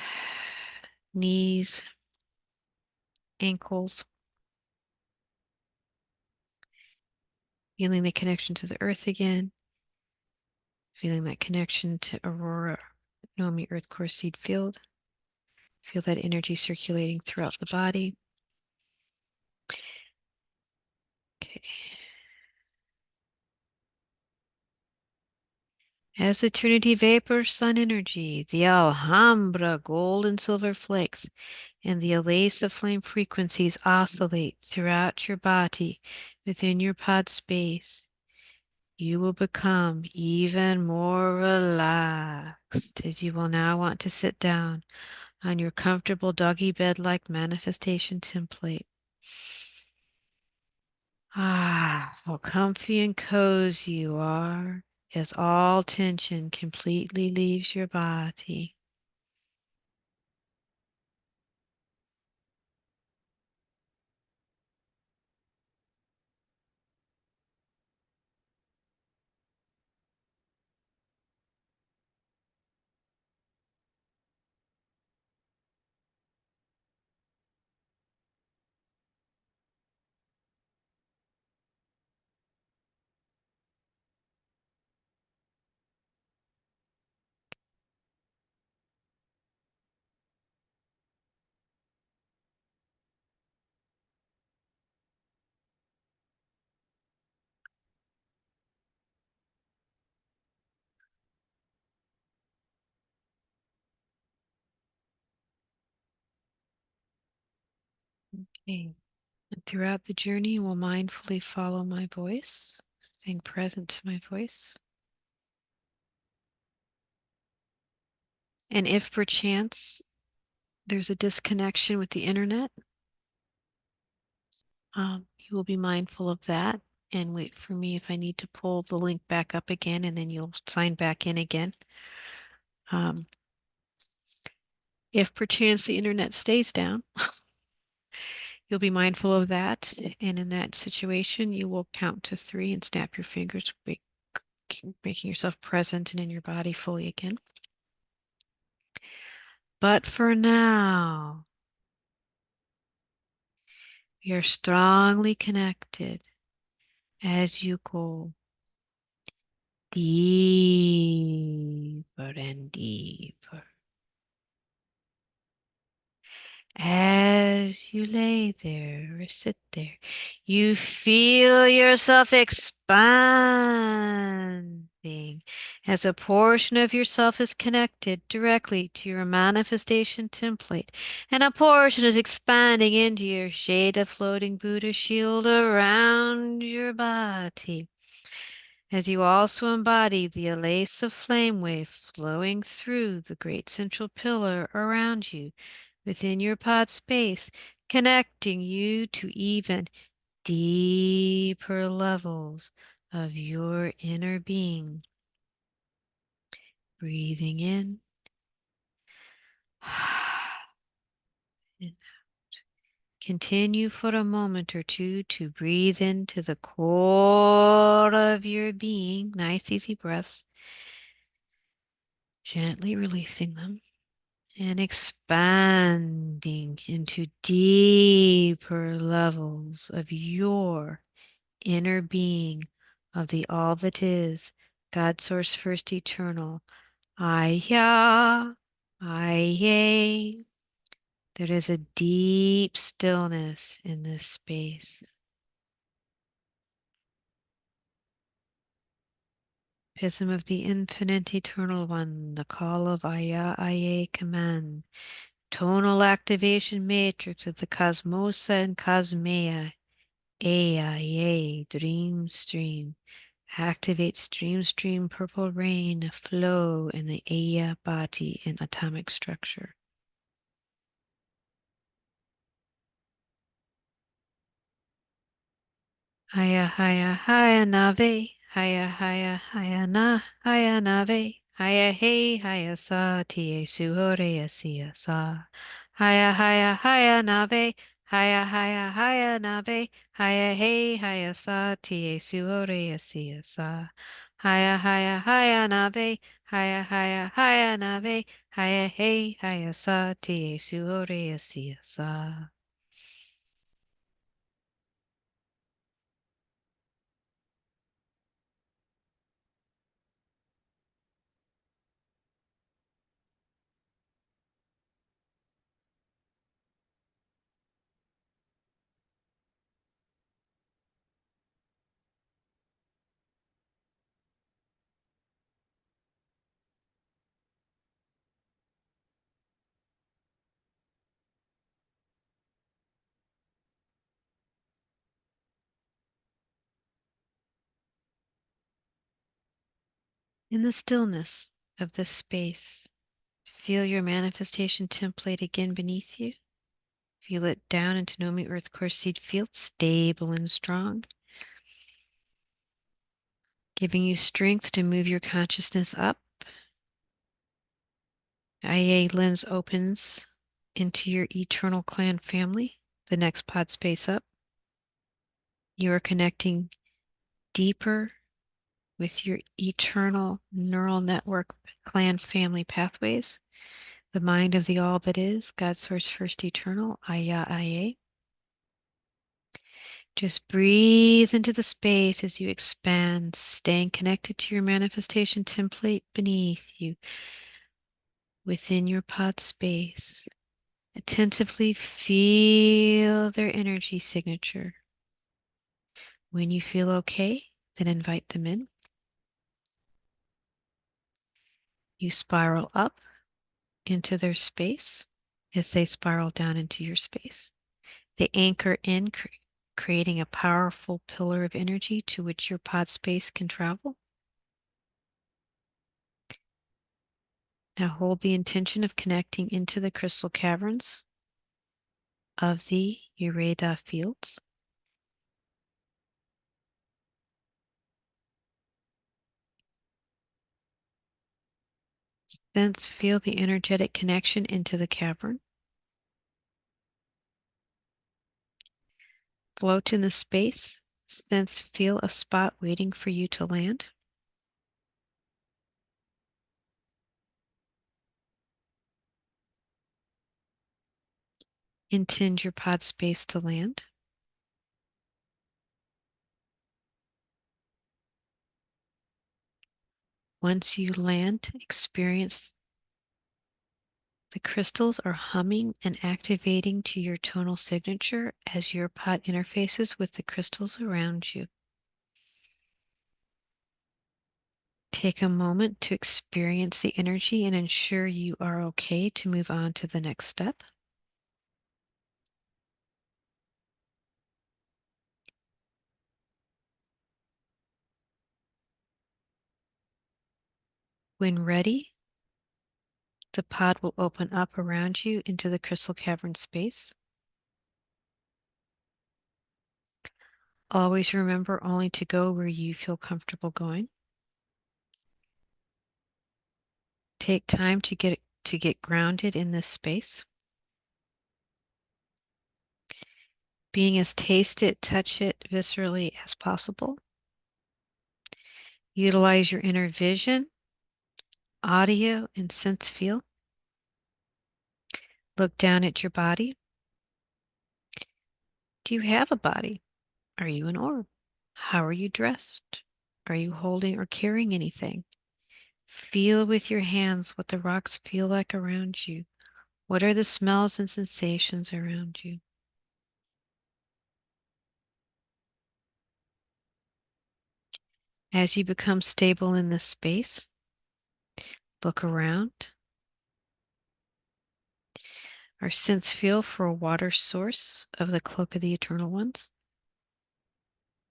knees, ankles. Feeling the connection to the earth again. Feeling that connection to Aurora, Nomi Earth Core Seed Field. Feel that energy circulating throughout the body. Okay. As the Trinity vapor, sun energy, the Alhambra gold and silver flakes, and the Alace of flame frequencies oscillate throughout your body within your pod space, you will become even more relaxed as you will now want to sit down on your comfortable doggy bed-like manifestation template. Ah, how comfy and cozy you are as all tension completely leaves your body. Okay. And throughout the journey, you will mindfully follow my voice, staying present to my voice. And if perchance there's a disconnection with the internet, you will be mindful of that and wait for me if I need to pull the link back up again, and then you'll sign back in again. Um, if perchance the internet stays down, you'll be mindful of that. And in that situation, you will count to 3 and snap your fingers, making yourself present and in your body fully again. But for now, we are strongly connected as you go deeper and deeper. As you lay there or sit there, you feel yourself expanding as a portion of yourself is connected directly to your manifestation template, and a portion is expanding into your shade of floating Buddha shield around your body. As you also embody the lace of flame wave flowing through the great central pillar around you within your pod space, connecting you to even deeper levels of your inner being. Breathing in and continue for a moment or two to breathe into the core of your being. Nice, easy breaths. Gently releasing them and expanding into deeper levels of your inner being, of the all that is, God Source First Eternal. I-ya, I-ya. There is a deep stillness in this space. Pism of the Infinite Eternal One, the call of I-ya, I-ya command. Tonal activation matrix of the Cosmosa and Cosmea. AIA Dream Stream. Activate stream purple rain flow in the Aya body and atomic structure. Haya haya haya nave, haya haya haya na, haya nave, haya hey haya sa, tie suhore asia sa. Haya haya haya nave, haya haya haya nave, haya hey haya sa, tie suhore asia sa. Haya haya haya nave, haya haya haya nave, haya hey haya sa, tie suhore asia sa. In the stillness of this space, feel your manifestation template again beneath you. Feel it down into Nomi Earth Core Seed Field, stable and strong, giving you strength to move your consciousness up. IA lens opens into your eternal clan family, the next pod space up. You are connecting deeper with your eternal neural network clan family pathways, the mind of the all that is, God Source First Eternal, Aya Ia. Just breathe into the space as you expand, staying connected to your manifestation template beneath you, within your pod space. Attentively feel their energy signature. When you feel okay, then invite them in. You spiral up into their space as they spiral down into your space. They anchor in, creating a powerful pillar of energy to which your pod space can travel. Now hold the intention of connecting into the crystal caverns of the Ureda fields. Sense, feel the energetic connection into the cavern. Float in the space. Sense, feel a spot waiting for you to land. Intend your pod space to land. Once you land, experience the crystals are humming and activating to your tonal signature as your pod interfaces with the crystals around you. Take a moment to experience the energy and ensure you are okay to move on to the next step. When ready, the pod will open up around you into the crystal cavern space. Always remember only to go where you feel comfortable going. Take time to get grounded in this space. Being as taste it, touch it viscerally as possible. Utilize your inner vision, audio, and sense feel. Look down at your body. Do you have a body? Are you an orb? How are you dressed? Are you holding or carrying anything? Feel with your hands what the rocks feel like around you. What are the smells and sensations around you? As you become stable in this space, look around. Our sense feel for a water source of the cloak of the eternal ones.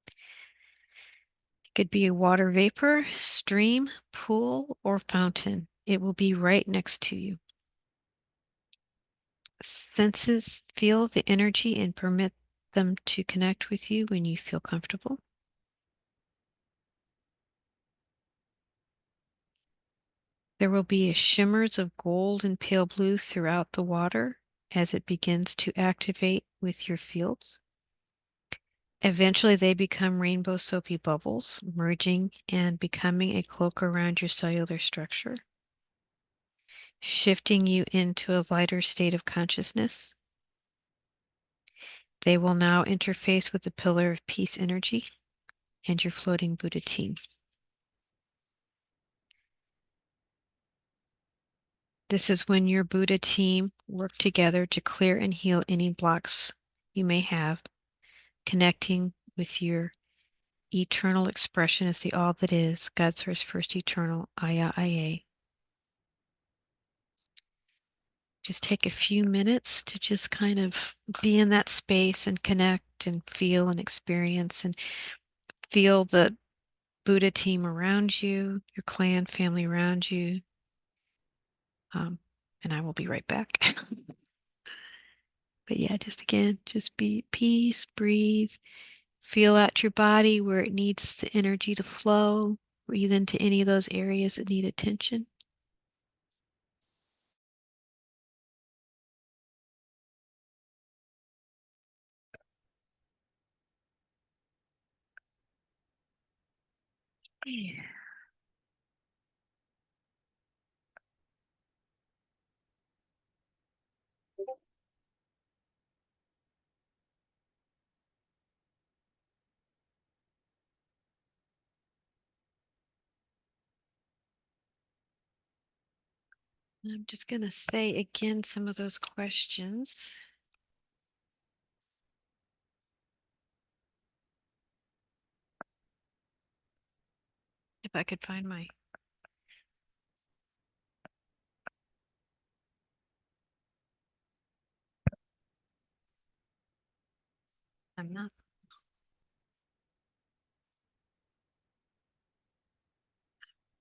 It could be a water vapor, stream, pool, or fountain. It will be right next to you. Senses feel the energy and permit them to connect with you when you feel comfortable. There will be shimmers of gold and pale blue throughout the water as it begins to activate with your fields. Eventually, they become rainbow soapy bubbles, merging and becoming a cloak around your cellular structure, shifting you into a lighter state of consciousness. They will now interface with the pillar of peace energy and your floating Buddha team. This is when your Buddha team work together to clear and heal any blocks you may have, connecting with your eternal expression as the all that is, God Source First Eternal, Aya. Just take a few minutes to just kind of be in that space and connect and feel and experience and feel the Buddha team around you, your clan family around you. And I will be right back. But yeah, just again, just be at peace, breathe, feel out your body where it needs the energy to flow. Breathe into any of those areas that need attention. Yeah. I'm just going to say again some of those questions. If I could find my. I'm not.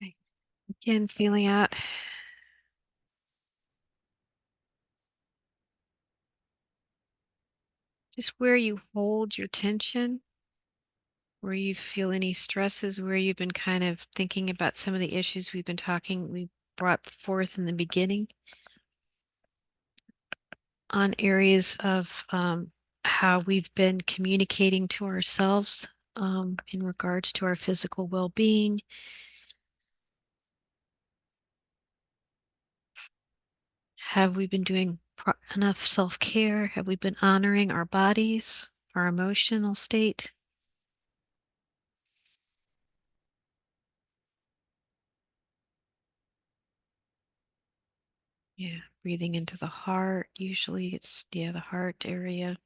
Okay. Again, feeling out Just where you hold your tension, where you feel any stresses, where you've been kind of thinking about some of the issues we brought forth in the beginning on areas of how we've been communicating to ourselves in regards to our physical well-being. Have we been doing enough self-care? Have we been honoring our bodies, our emotional state? Yeah, breathing into the heart. Usually it's, yeah, the heart area.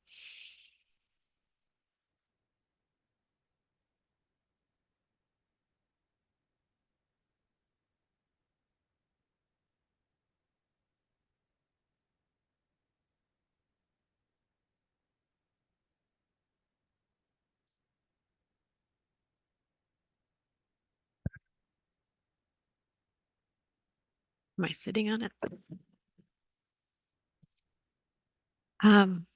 Am I sitting on it? Um,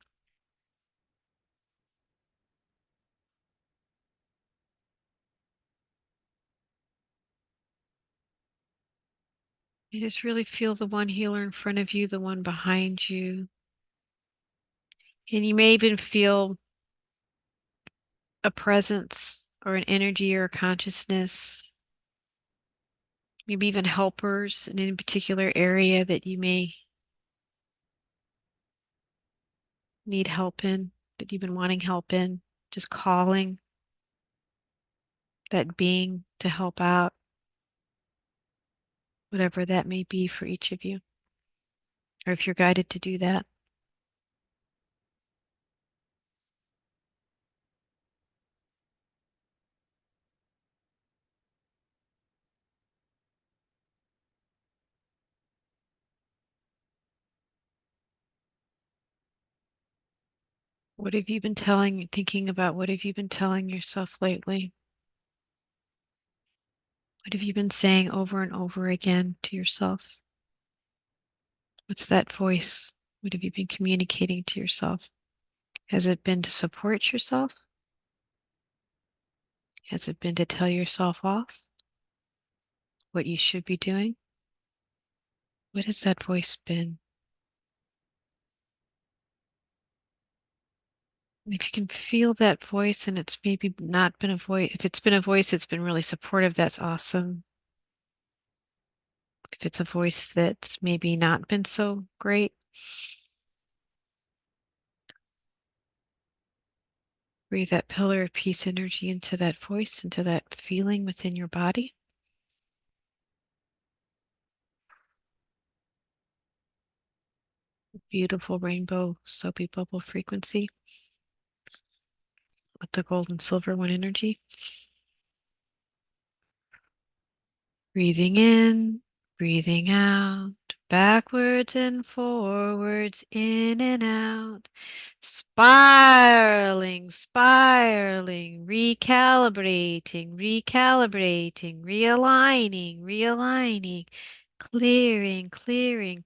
you just really feel the one healer in front of you, the one behind you. And you may even feel a presence or an energy or a consciousness, maybe even helpers in any particular area that you may need help in, that you've been wanting help in, just calling that being to help out, whatever that may be for each of you, or if you're guided to do that. What have you been thinking about what have you been telling yourself lately? What have you been saying over and over again to yourself? What's that voice? What have you been communicating to yourself? Has it been to support yourself? Has it been to tell yourself off what you should be doing? What has that voice been? And if you can feel that voice and it's maybe not been a voice, if it's been a voice that's been really supportive, that's awesome. If it's a voice that's maybe not been so great, breathe that pillar of peace energy into that voice, into that feeling within your body. Beautiful rainbow soapy bubble frequency with the gold and silver one energy. Breathing in, breathing out, backwards and forwards, in and out. Spiraling, spiraling, recalibrating, recalibrating, realigning, realigning, clearing, clearing.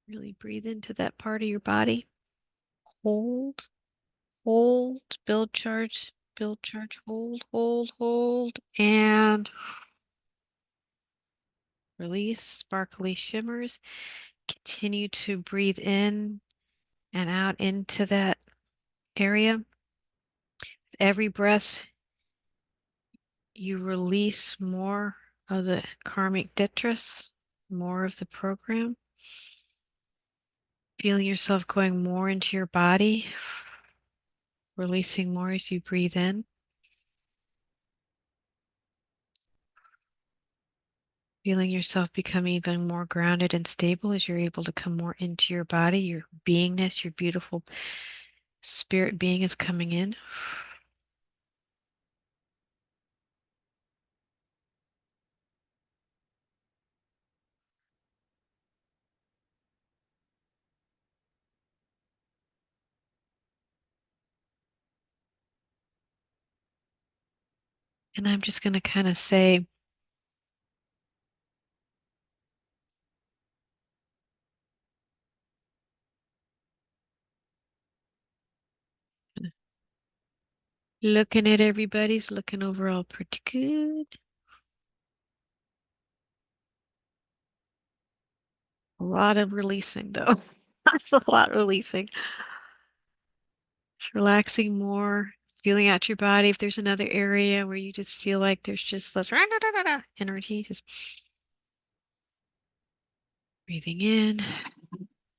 Really breathe into that part of your body. Hold, hold, build charge, hold, hold, hold, and release, sparkly shimmers. Continue to breathe in and out into that area. Every breath, you release more of the karmic detritus, more of the program. Feeling yourself going more into your body, releasing more as you breathe in. Feeling yourself become even more grounded and stable as you're able to come more into your body. Your beingness, your beautiful spirit being is coming in. And I'm just going to kind of say, Looking at everybody's looking overall pretty good. A lot of releasing though. That's a lot releasing. Just relaxing more, feeling out your body. If there's another area where you just feel like there's just less energy, just breathing in,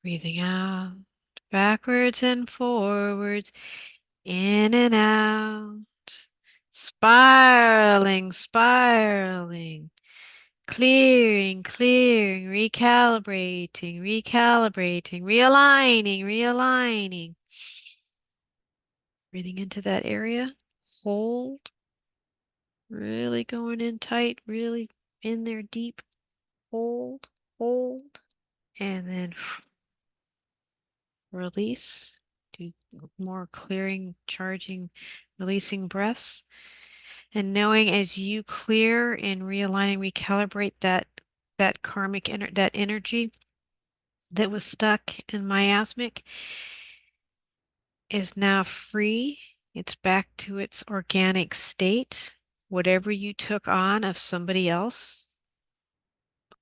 breathing out, backwards and forwards, in and out, spiraling, spiraling, clearing, clearing, recalibrating, recalibrating, realigning, realigning. Breathing into that area. Hold. Really going in tight, really in there deep. Hold, hold, and then release. Do more clearing, charging, releasing breaths. And knowing as you clear and realign and recalibrate that that energy that was stuck and miasmic is now free. It's back to its organic state. Whatever you took on of somebody else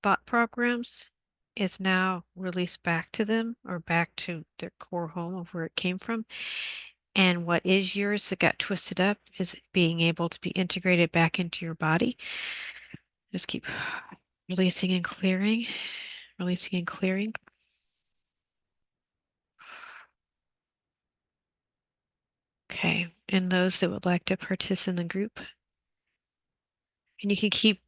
thought programs is now released back to them or back to their core home of where it came from. And what is yours that got twisted up is being able to be integrated back into your body. Just keep releasing and clearing, releasing and clearing. Okay, and those that would like to participate in the group, and you can keep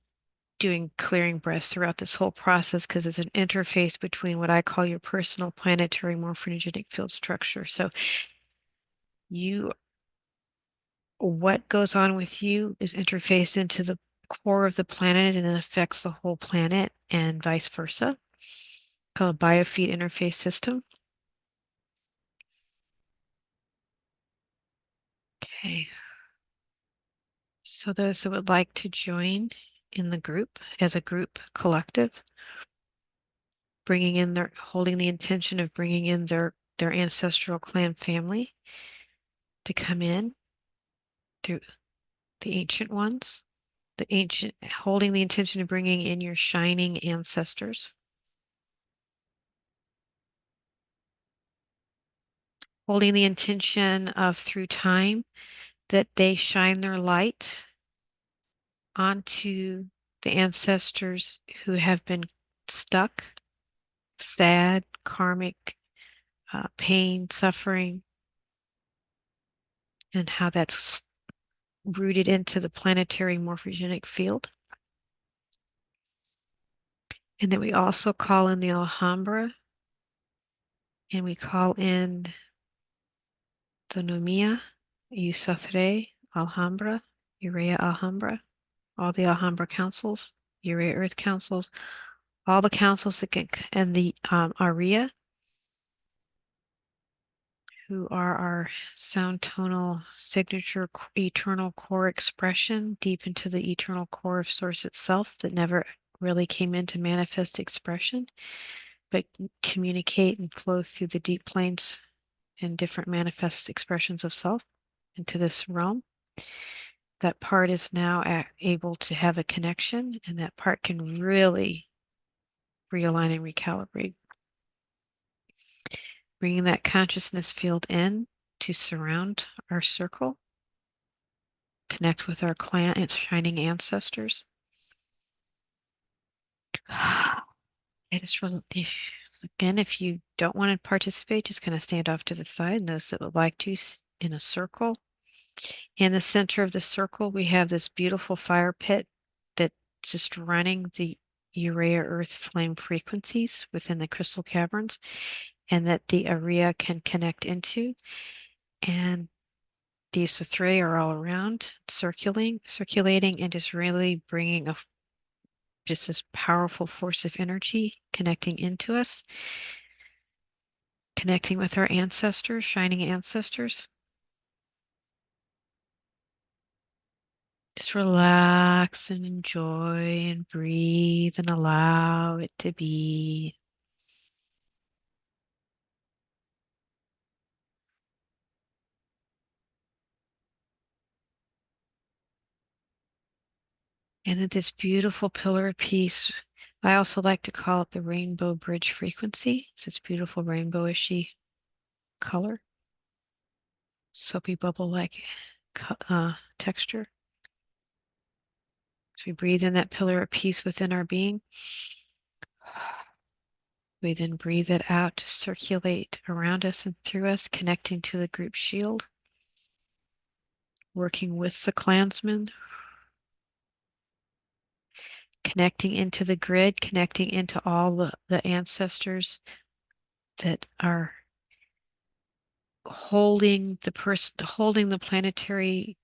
doing clearing breaths throughout this whole process because it's an interface between what I call your personal planetary morphogenetic field structure. So you what goes on with you is interfaced into the core of the planet and it affects the whole planet and vice versa, called a biofeed interface system. Okay, so those that would like to join in the group as a group collective, bringing in their, holding the intention of bringing in their ancestral clan family to come in through the ancient ones, the ancient, holding the intention of bringing in your shining ancestors, holding the intention of through time that they shine their light onto the ancestors who have been stuck, sad, karmic, pain, suffering, and how that's rooted into the planetary morphogenic field. And then we also call in the Alhambra, and we call in the Numia, Yusafre, Alhambra, Urea Alhambra, all the Alhambra councils, Urea Earth councils, all the councils that get, and the Aria, who are our sound tonal signature eternal core expression deep into the eternal core of source itself that never really came into manifest expression, but communicate and flow through the deep planes and different manifest expressions of self into this realm. That part is now able to have a connection, and that part can really realign and recalibrate, bringing that consciousness field in to surround our circle, connect with our clan, its shining ancestors. It is really, again, if you don't want to participate, just kind of stand off to the side. And those that would like to, in a circle. In the center of the circle, we have this beautiful fire pit that's just running the urea earth flame frequencies within the crystal caverns, and that the area can connect into. And these three are all around, circulating, and just really bringing just this powerful force of energy connecting into us, connecting with our ancestors, shining ancestors. Just relax and enjoy and breathe and allow it to be. And then this beautiful pillar of peace, I also like to call it the rainbow bridge frequency. So it's beautiful rainbowishy color, soapy bubble-like texture. So we breathe in that pillar of peace within our being. We then breathe it out to circulate around us and through us, connecting to the group shield, working with the clansmen, connecting into the grid, connecting into all the ancestors that are holding the planetary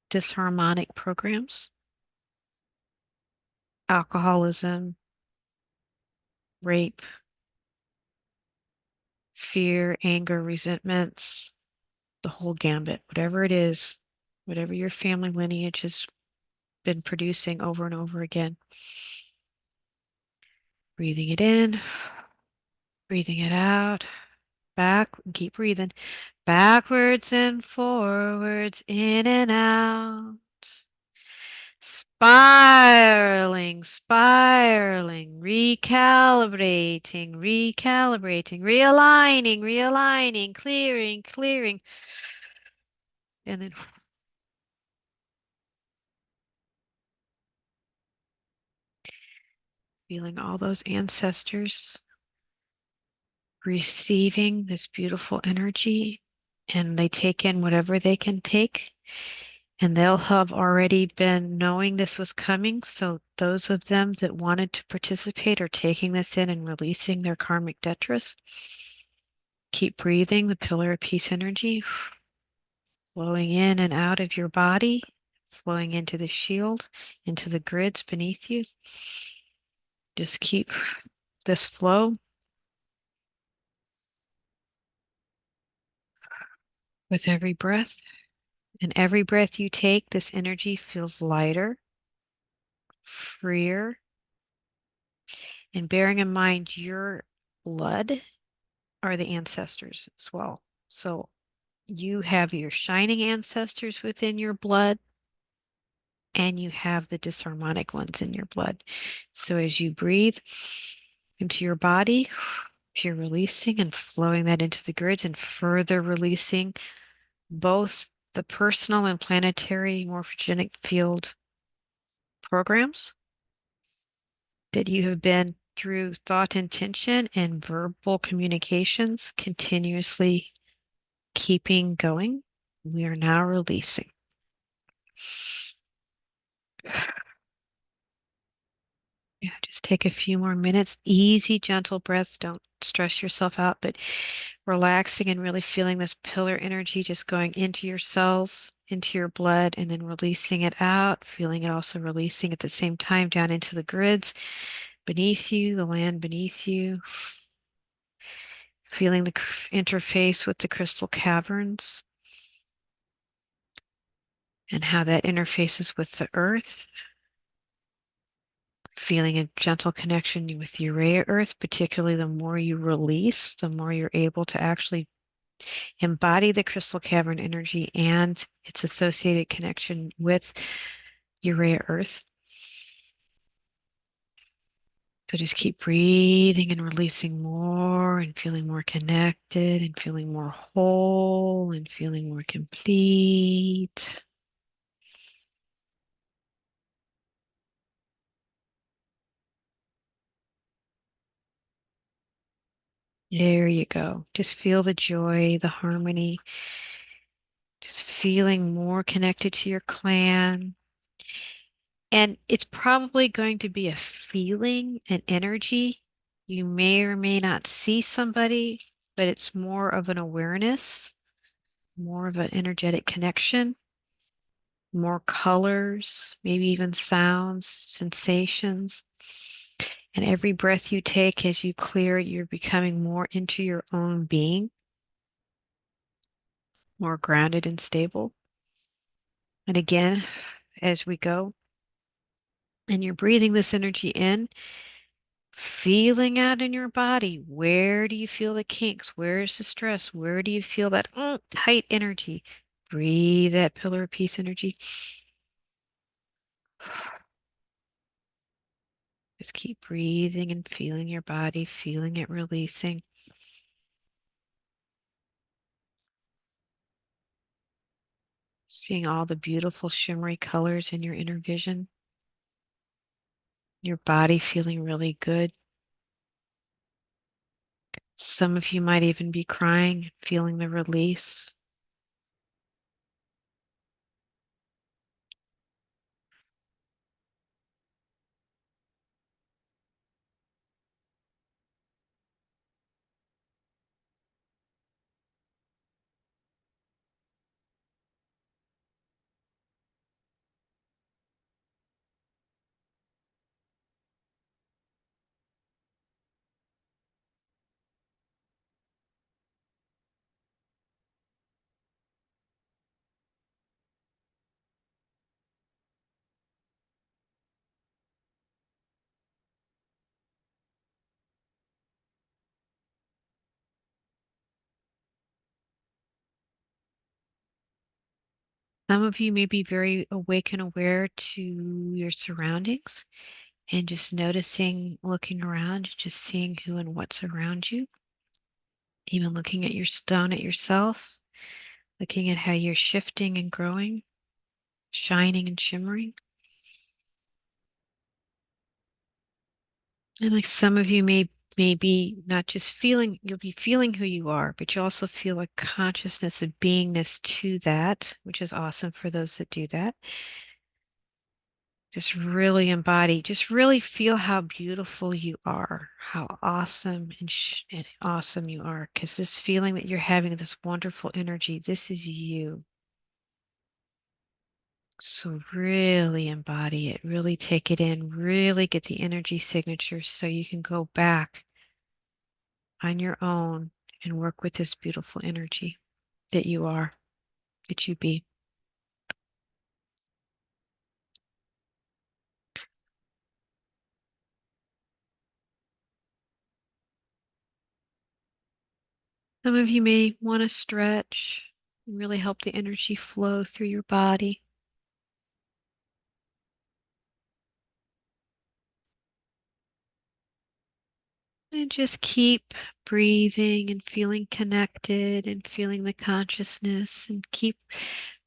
disharmonic programs, alcoholism, rape, fear, anger, resentments, the whole gambit, whatever it is, whatever your family lineage has been producing over and over again. Breathing it in, breathing it out, back, keep breathing, backwards and forwards, in and out. Spiraling, spiraling, recalibrating, recalibrating, realigning, realigning, clearing, clearing, and then feeling all those ancestors receiving this beautiful energy, and they take in whatever they can take. And they'll have already been knowing this was coming. So those of them that wanted to participate are taking this in and releasing their karmic detritus. Keep breathing the pillar of peace energy, flowing in and out of your body, flowing into the shield, into the grids beneath you. Just keep this flow. With every breath. And every breath you take, this energy feels lighter, freer. And bearing in mind your blood are the ancestors as well. So you have your shining ancestors within your blood, and you have the disharmonic ones in your blood. So as you breathe into your body, you're releasing and flowing that into the grids and further releasing both the personal and planetary morphogenic field programs that you have been through thought intention and verbal communications continuously keeping going. We are now releasing. Yeah, just take a few more minutes. Easy, gentle breaths. Don't stress yourself out, but relaxing and really feeling this pillar energy just going into your cells, into your blood, and then releasing it out. Feeling it also releasing at the same time down into the grids beneath you, the land beneath you. Feeling the interface with the crystal caverns and how that interfaces with the earth. Feeling a gentle connection with Urea Earth, particularly the more you release, the more you're able to actually embody the crystal cavern energy and its associated connection with Urea Earth. So just keep breathing and releasing more and feeling more connected and feeling more whole and feeling more complete. There you go. Just feel the joy, the harmony, just feeling more connected to your clan. And it's probably going to be a feeling, an energy. You may or may not see somebody, but it's more of an awareness, more of an energetic connection, more colors, maybe even sounds, sensations. And every breath you take as you clear, you're becoming more into your own being, more grounded and stable. And again, as we go, and you're breathing this energy in, feeling out in your body. Where do you feel the kinks? Where's the stress? Where do you feel that tight energy? Breathe that pillar of peace energy. Just keep breathing and feeling your body, feeling it releasing. Seeing all the beautiful shimmery colors in your inner vision. Your body feeling really good. Some of you might even be crying, feeling the release. Some of you may be very awake and aware to your surroundings and just noticing, looking around, just seeing who and what's around you. Even looking at down at yourself, looking at how you're shifting and growing, shining and shimmering. And like some of you may be not just feeling, you'll be feeling who you are, but you also feel a consciousness of beingness to that, which is awesome for those that do that. Just really embody, just really feel how beautiful you are, how awesome and awesome you are. Because this feeling that you're having, this wonderful energy, this is you. So really embody it, really take it in, really get the energy signatures so you can go back on your own and work with this beautiful energy that you are, that you be. Some of you may want to stretch and really help the energy flow through your body. And just keep breathing and feeling connected and feeling the consciousness and keep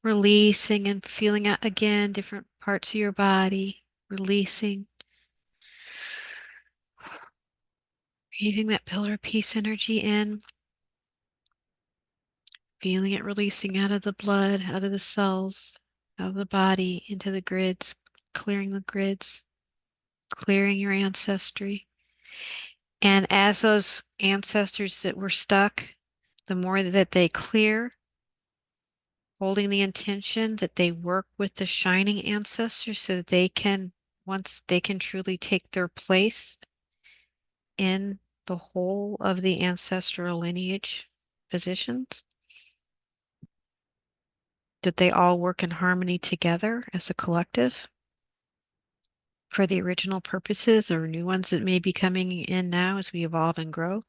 releasing and feeling out again different parts of your body, releasing. Breathing that pillar of peace energy in, feeling it releasing out of the blood, out of the cells, out of the body, into the grids, clearing your ancestry. And as those ancestors that were stuck, the more that they clear, holding the intention that they work with the shining ancestors so that they can, once they can truly take their place in the whole of the ancestral lineage positions, that they all work in harmony together as a collective for the original purposes or new ones that may be coming in now as we evolve and grow.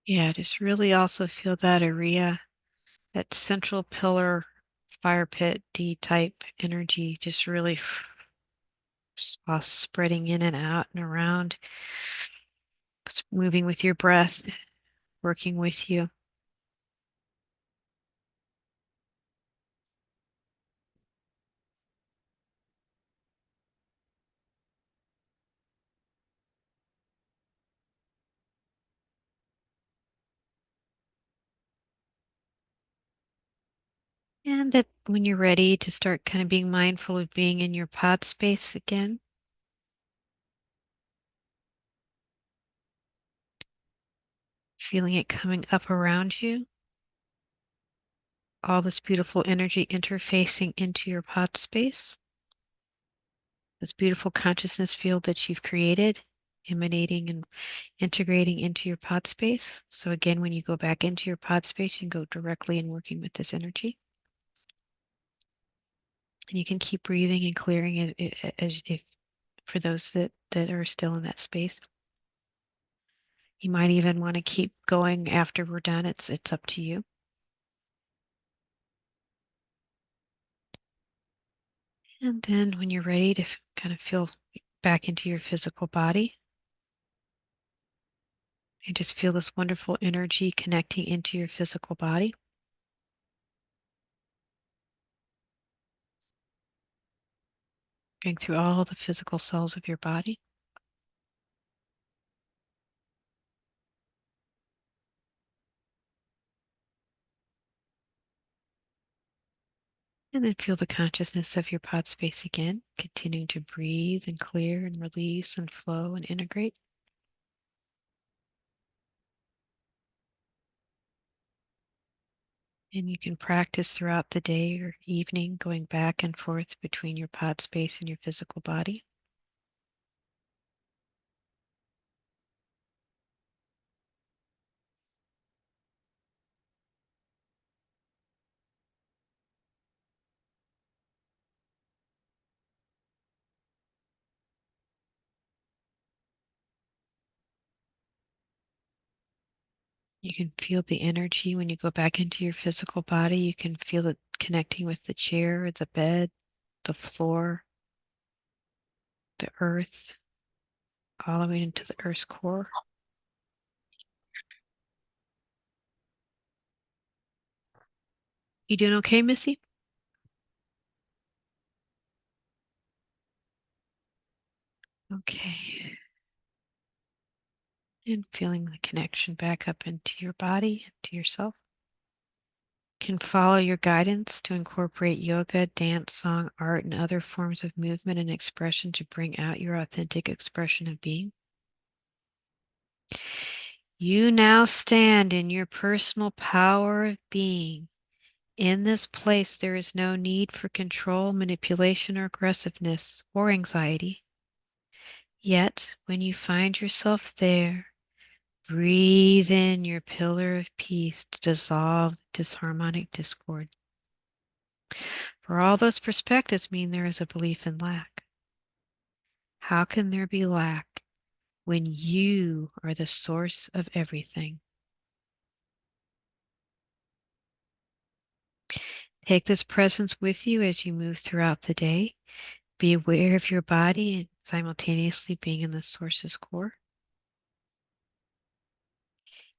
Yeah, just really also feel that area, that central pillar, fire pit, D type energy, just really spreading in and out and around, moving with your breath, working with you. And that when you're ready to start kind of being mindful of being in your pod space again, feeling it coming up around you, all this beautiful energy interfacing into your pod space, this beautiful consciousness field that you've created emanating and integrating into your pod space. So again, when you go back into your pod space, you can go directly and working with this energy. And you can keep breathing and clearing it as if for those that are still in that space. You might even want to keep going after we're done. It's up to you. And then when you're ready to kind of feel back into your physical body, and just feel this wonderful energy connecting into your physical body. Going through all the physical cells of your body. And then feel the consciousness of your pod space again, continuing to breathe and clear and release and flow and integrate. And you can practice throughout the day or evening, going back and forth between your pod space and your physical body. You can feel the energy when you go back into your physical body. You can feel it connecting with the chair, the bed, the floor, the earth, all the way into the earth's core. You doing okay, Missy? Okay. And feeling the connection back up into your body, into yourself. Can follow your guidance to incorporate yoga, dance, song, art, and other forms of movement and expression to bring out your authentic expression of being. You now stand in your personal power of being. In this place, there is no need for control, manipulation, or aggressiveness, or anxiety. Yet, when you find yourself there, breathe in your pillar of peace to dissolve disharmonic discord. For all those perspectives mean there is a belief in lack. How can there be lack when you are the source of everything? Take this presence with you as you move throughout the day. Be aware of your body and simultaneously being in the source's core.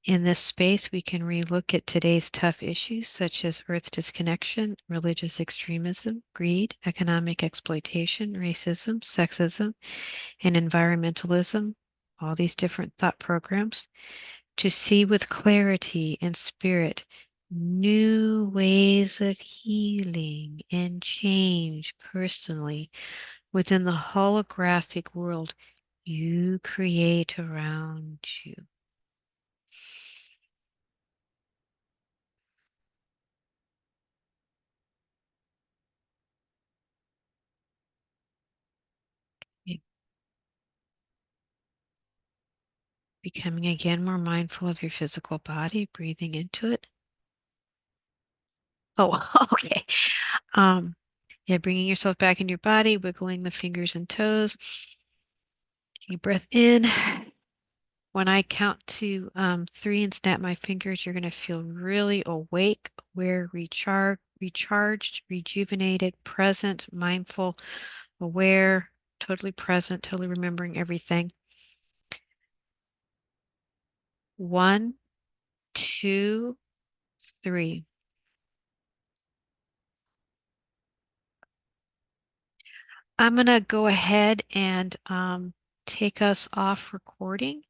In this space, we can relook at today's tough issues such as earth disconnection, religious extremism, greed, economic exploitation, racism, sexism, and environmentalism, all these different thought programs, to see with clarity and spirit new ways of healing and change personally within the holographic world you create around you. Becoming again more mindful of your physical body, breathing into it. Oh, okay. Um, yeah, bringing yourself back in your body, wiggling the fingers and toes. Deep breath in. When I count to 3 and snap my fingers, you're going to feel really awake, aware, recharged, rejuvenated, present, mindful, aware, totally present, totally remembering everything. 1, 2, 3. I'm going to go ahead and take us off recording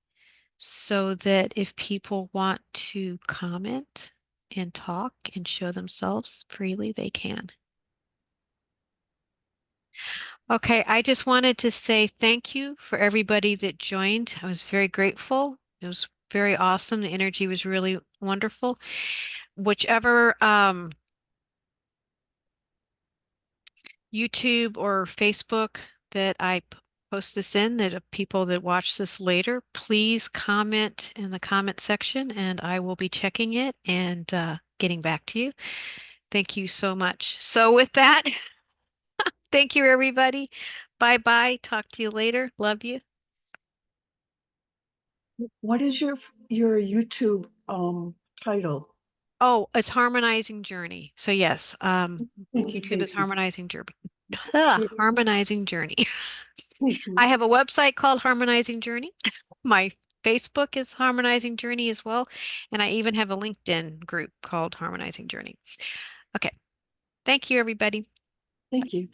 so that if people want to comment and talk and show themselves freely, they can. Okay, I just wanted to say thank you for everybody that joined. I was very grateful. It was very awesome. The energy was really wonderful. Whichever YouTube or Facebook that I post this in that if people that watch this later, please comment in the comment section and I will be checking it and getting back to you. Thank you so much. So with that, thank you everybody. Bye bye. Talk to you later. Love you. What is your YouTube title? Oh, it's Harmonizing Journey. So yes, Thank you, YouTube is Katie. Harmonizing Journey. Harmonizing Journey. Thank you. I have a website called Harmonizing Journey. My Facebook is Harmonizing Journey as well. And I even have a LinkedIn group called Harmonizing Journey. Okay. Thank you, everybody. Thank you.